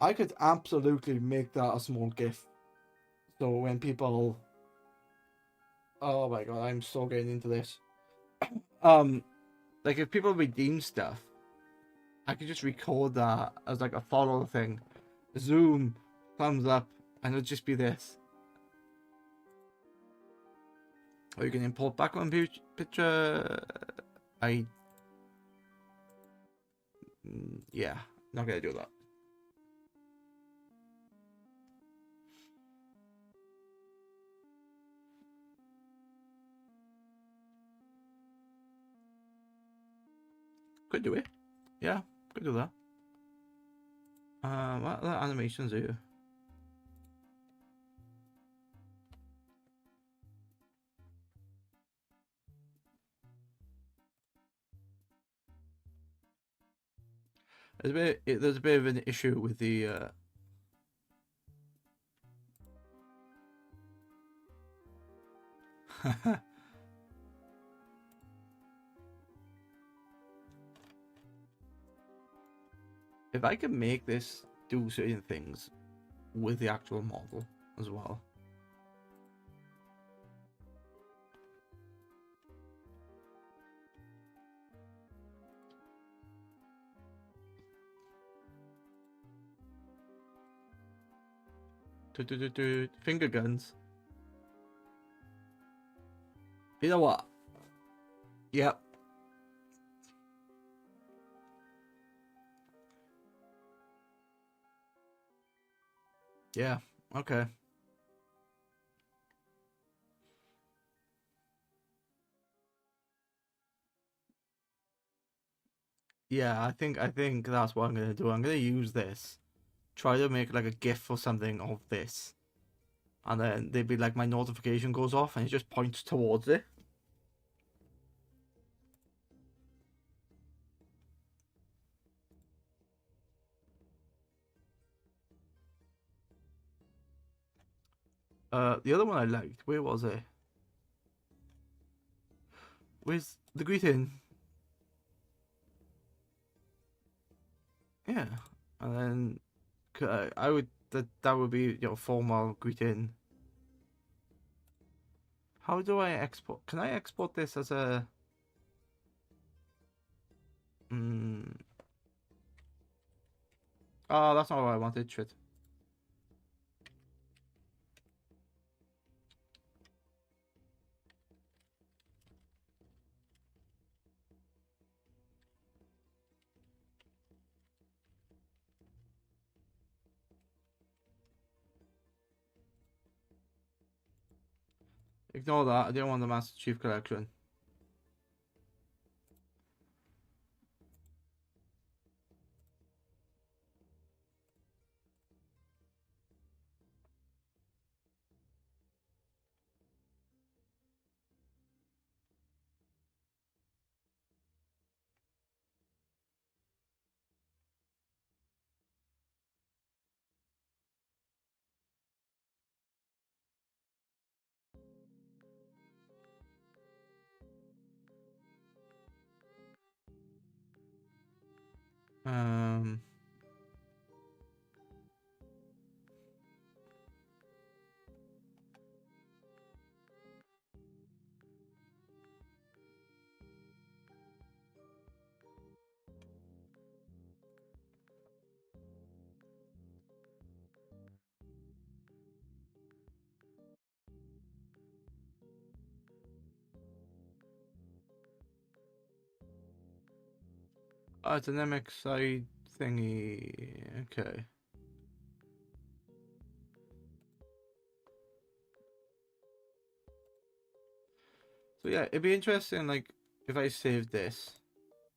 [SPEAKER 1] I could absolutely make that a small GIF. So when people, oh my god, I'm so getting into this. Like if people redeem stuff, I could just record that as like a follow thing, zoom, thumbs up, and it'll just be this. Or you can import background picture. Yeah, not gonna do that. Could do it. Yeah, could do that. What other animations are you? There's a bit of an issue with the If I can make this do certain things with the actual model as well. Finger guns. You know what? Yep. Yeah. Okay. Yeah, I think that's what I'm gonna do. I'm gonna use this. Try to make like a GIF or something of this. And then they'd be like my notification goes off and it just points towards it. The other one I liked, where was it? Where's the greeting? Yeah. And then I would that would be formal greeting. How do I export? Can I export this as a? Oh, that's not what I wanted. Shit. Ignore that. I didn't want the Master Chief Collection. Um. Oh, it's an MXI thingy. Okay. So yeah, it'd be interesting, like, if I saved this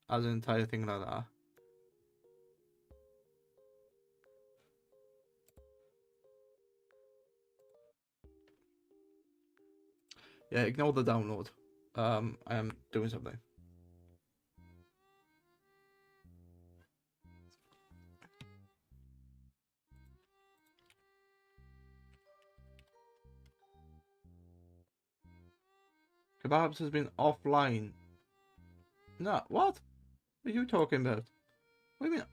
[SPEAKER 1] as an entire thing like that. Yeah, ignore the download. I am doing something. Kebabs has been offline. No, what? What are you talking about? What do you mean?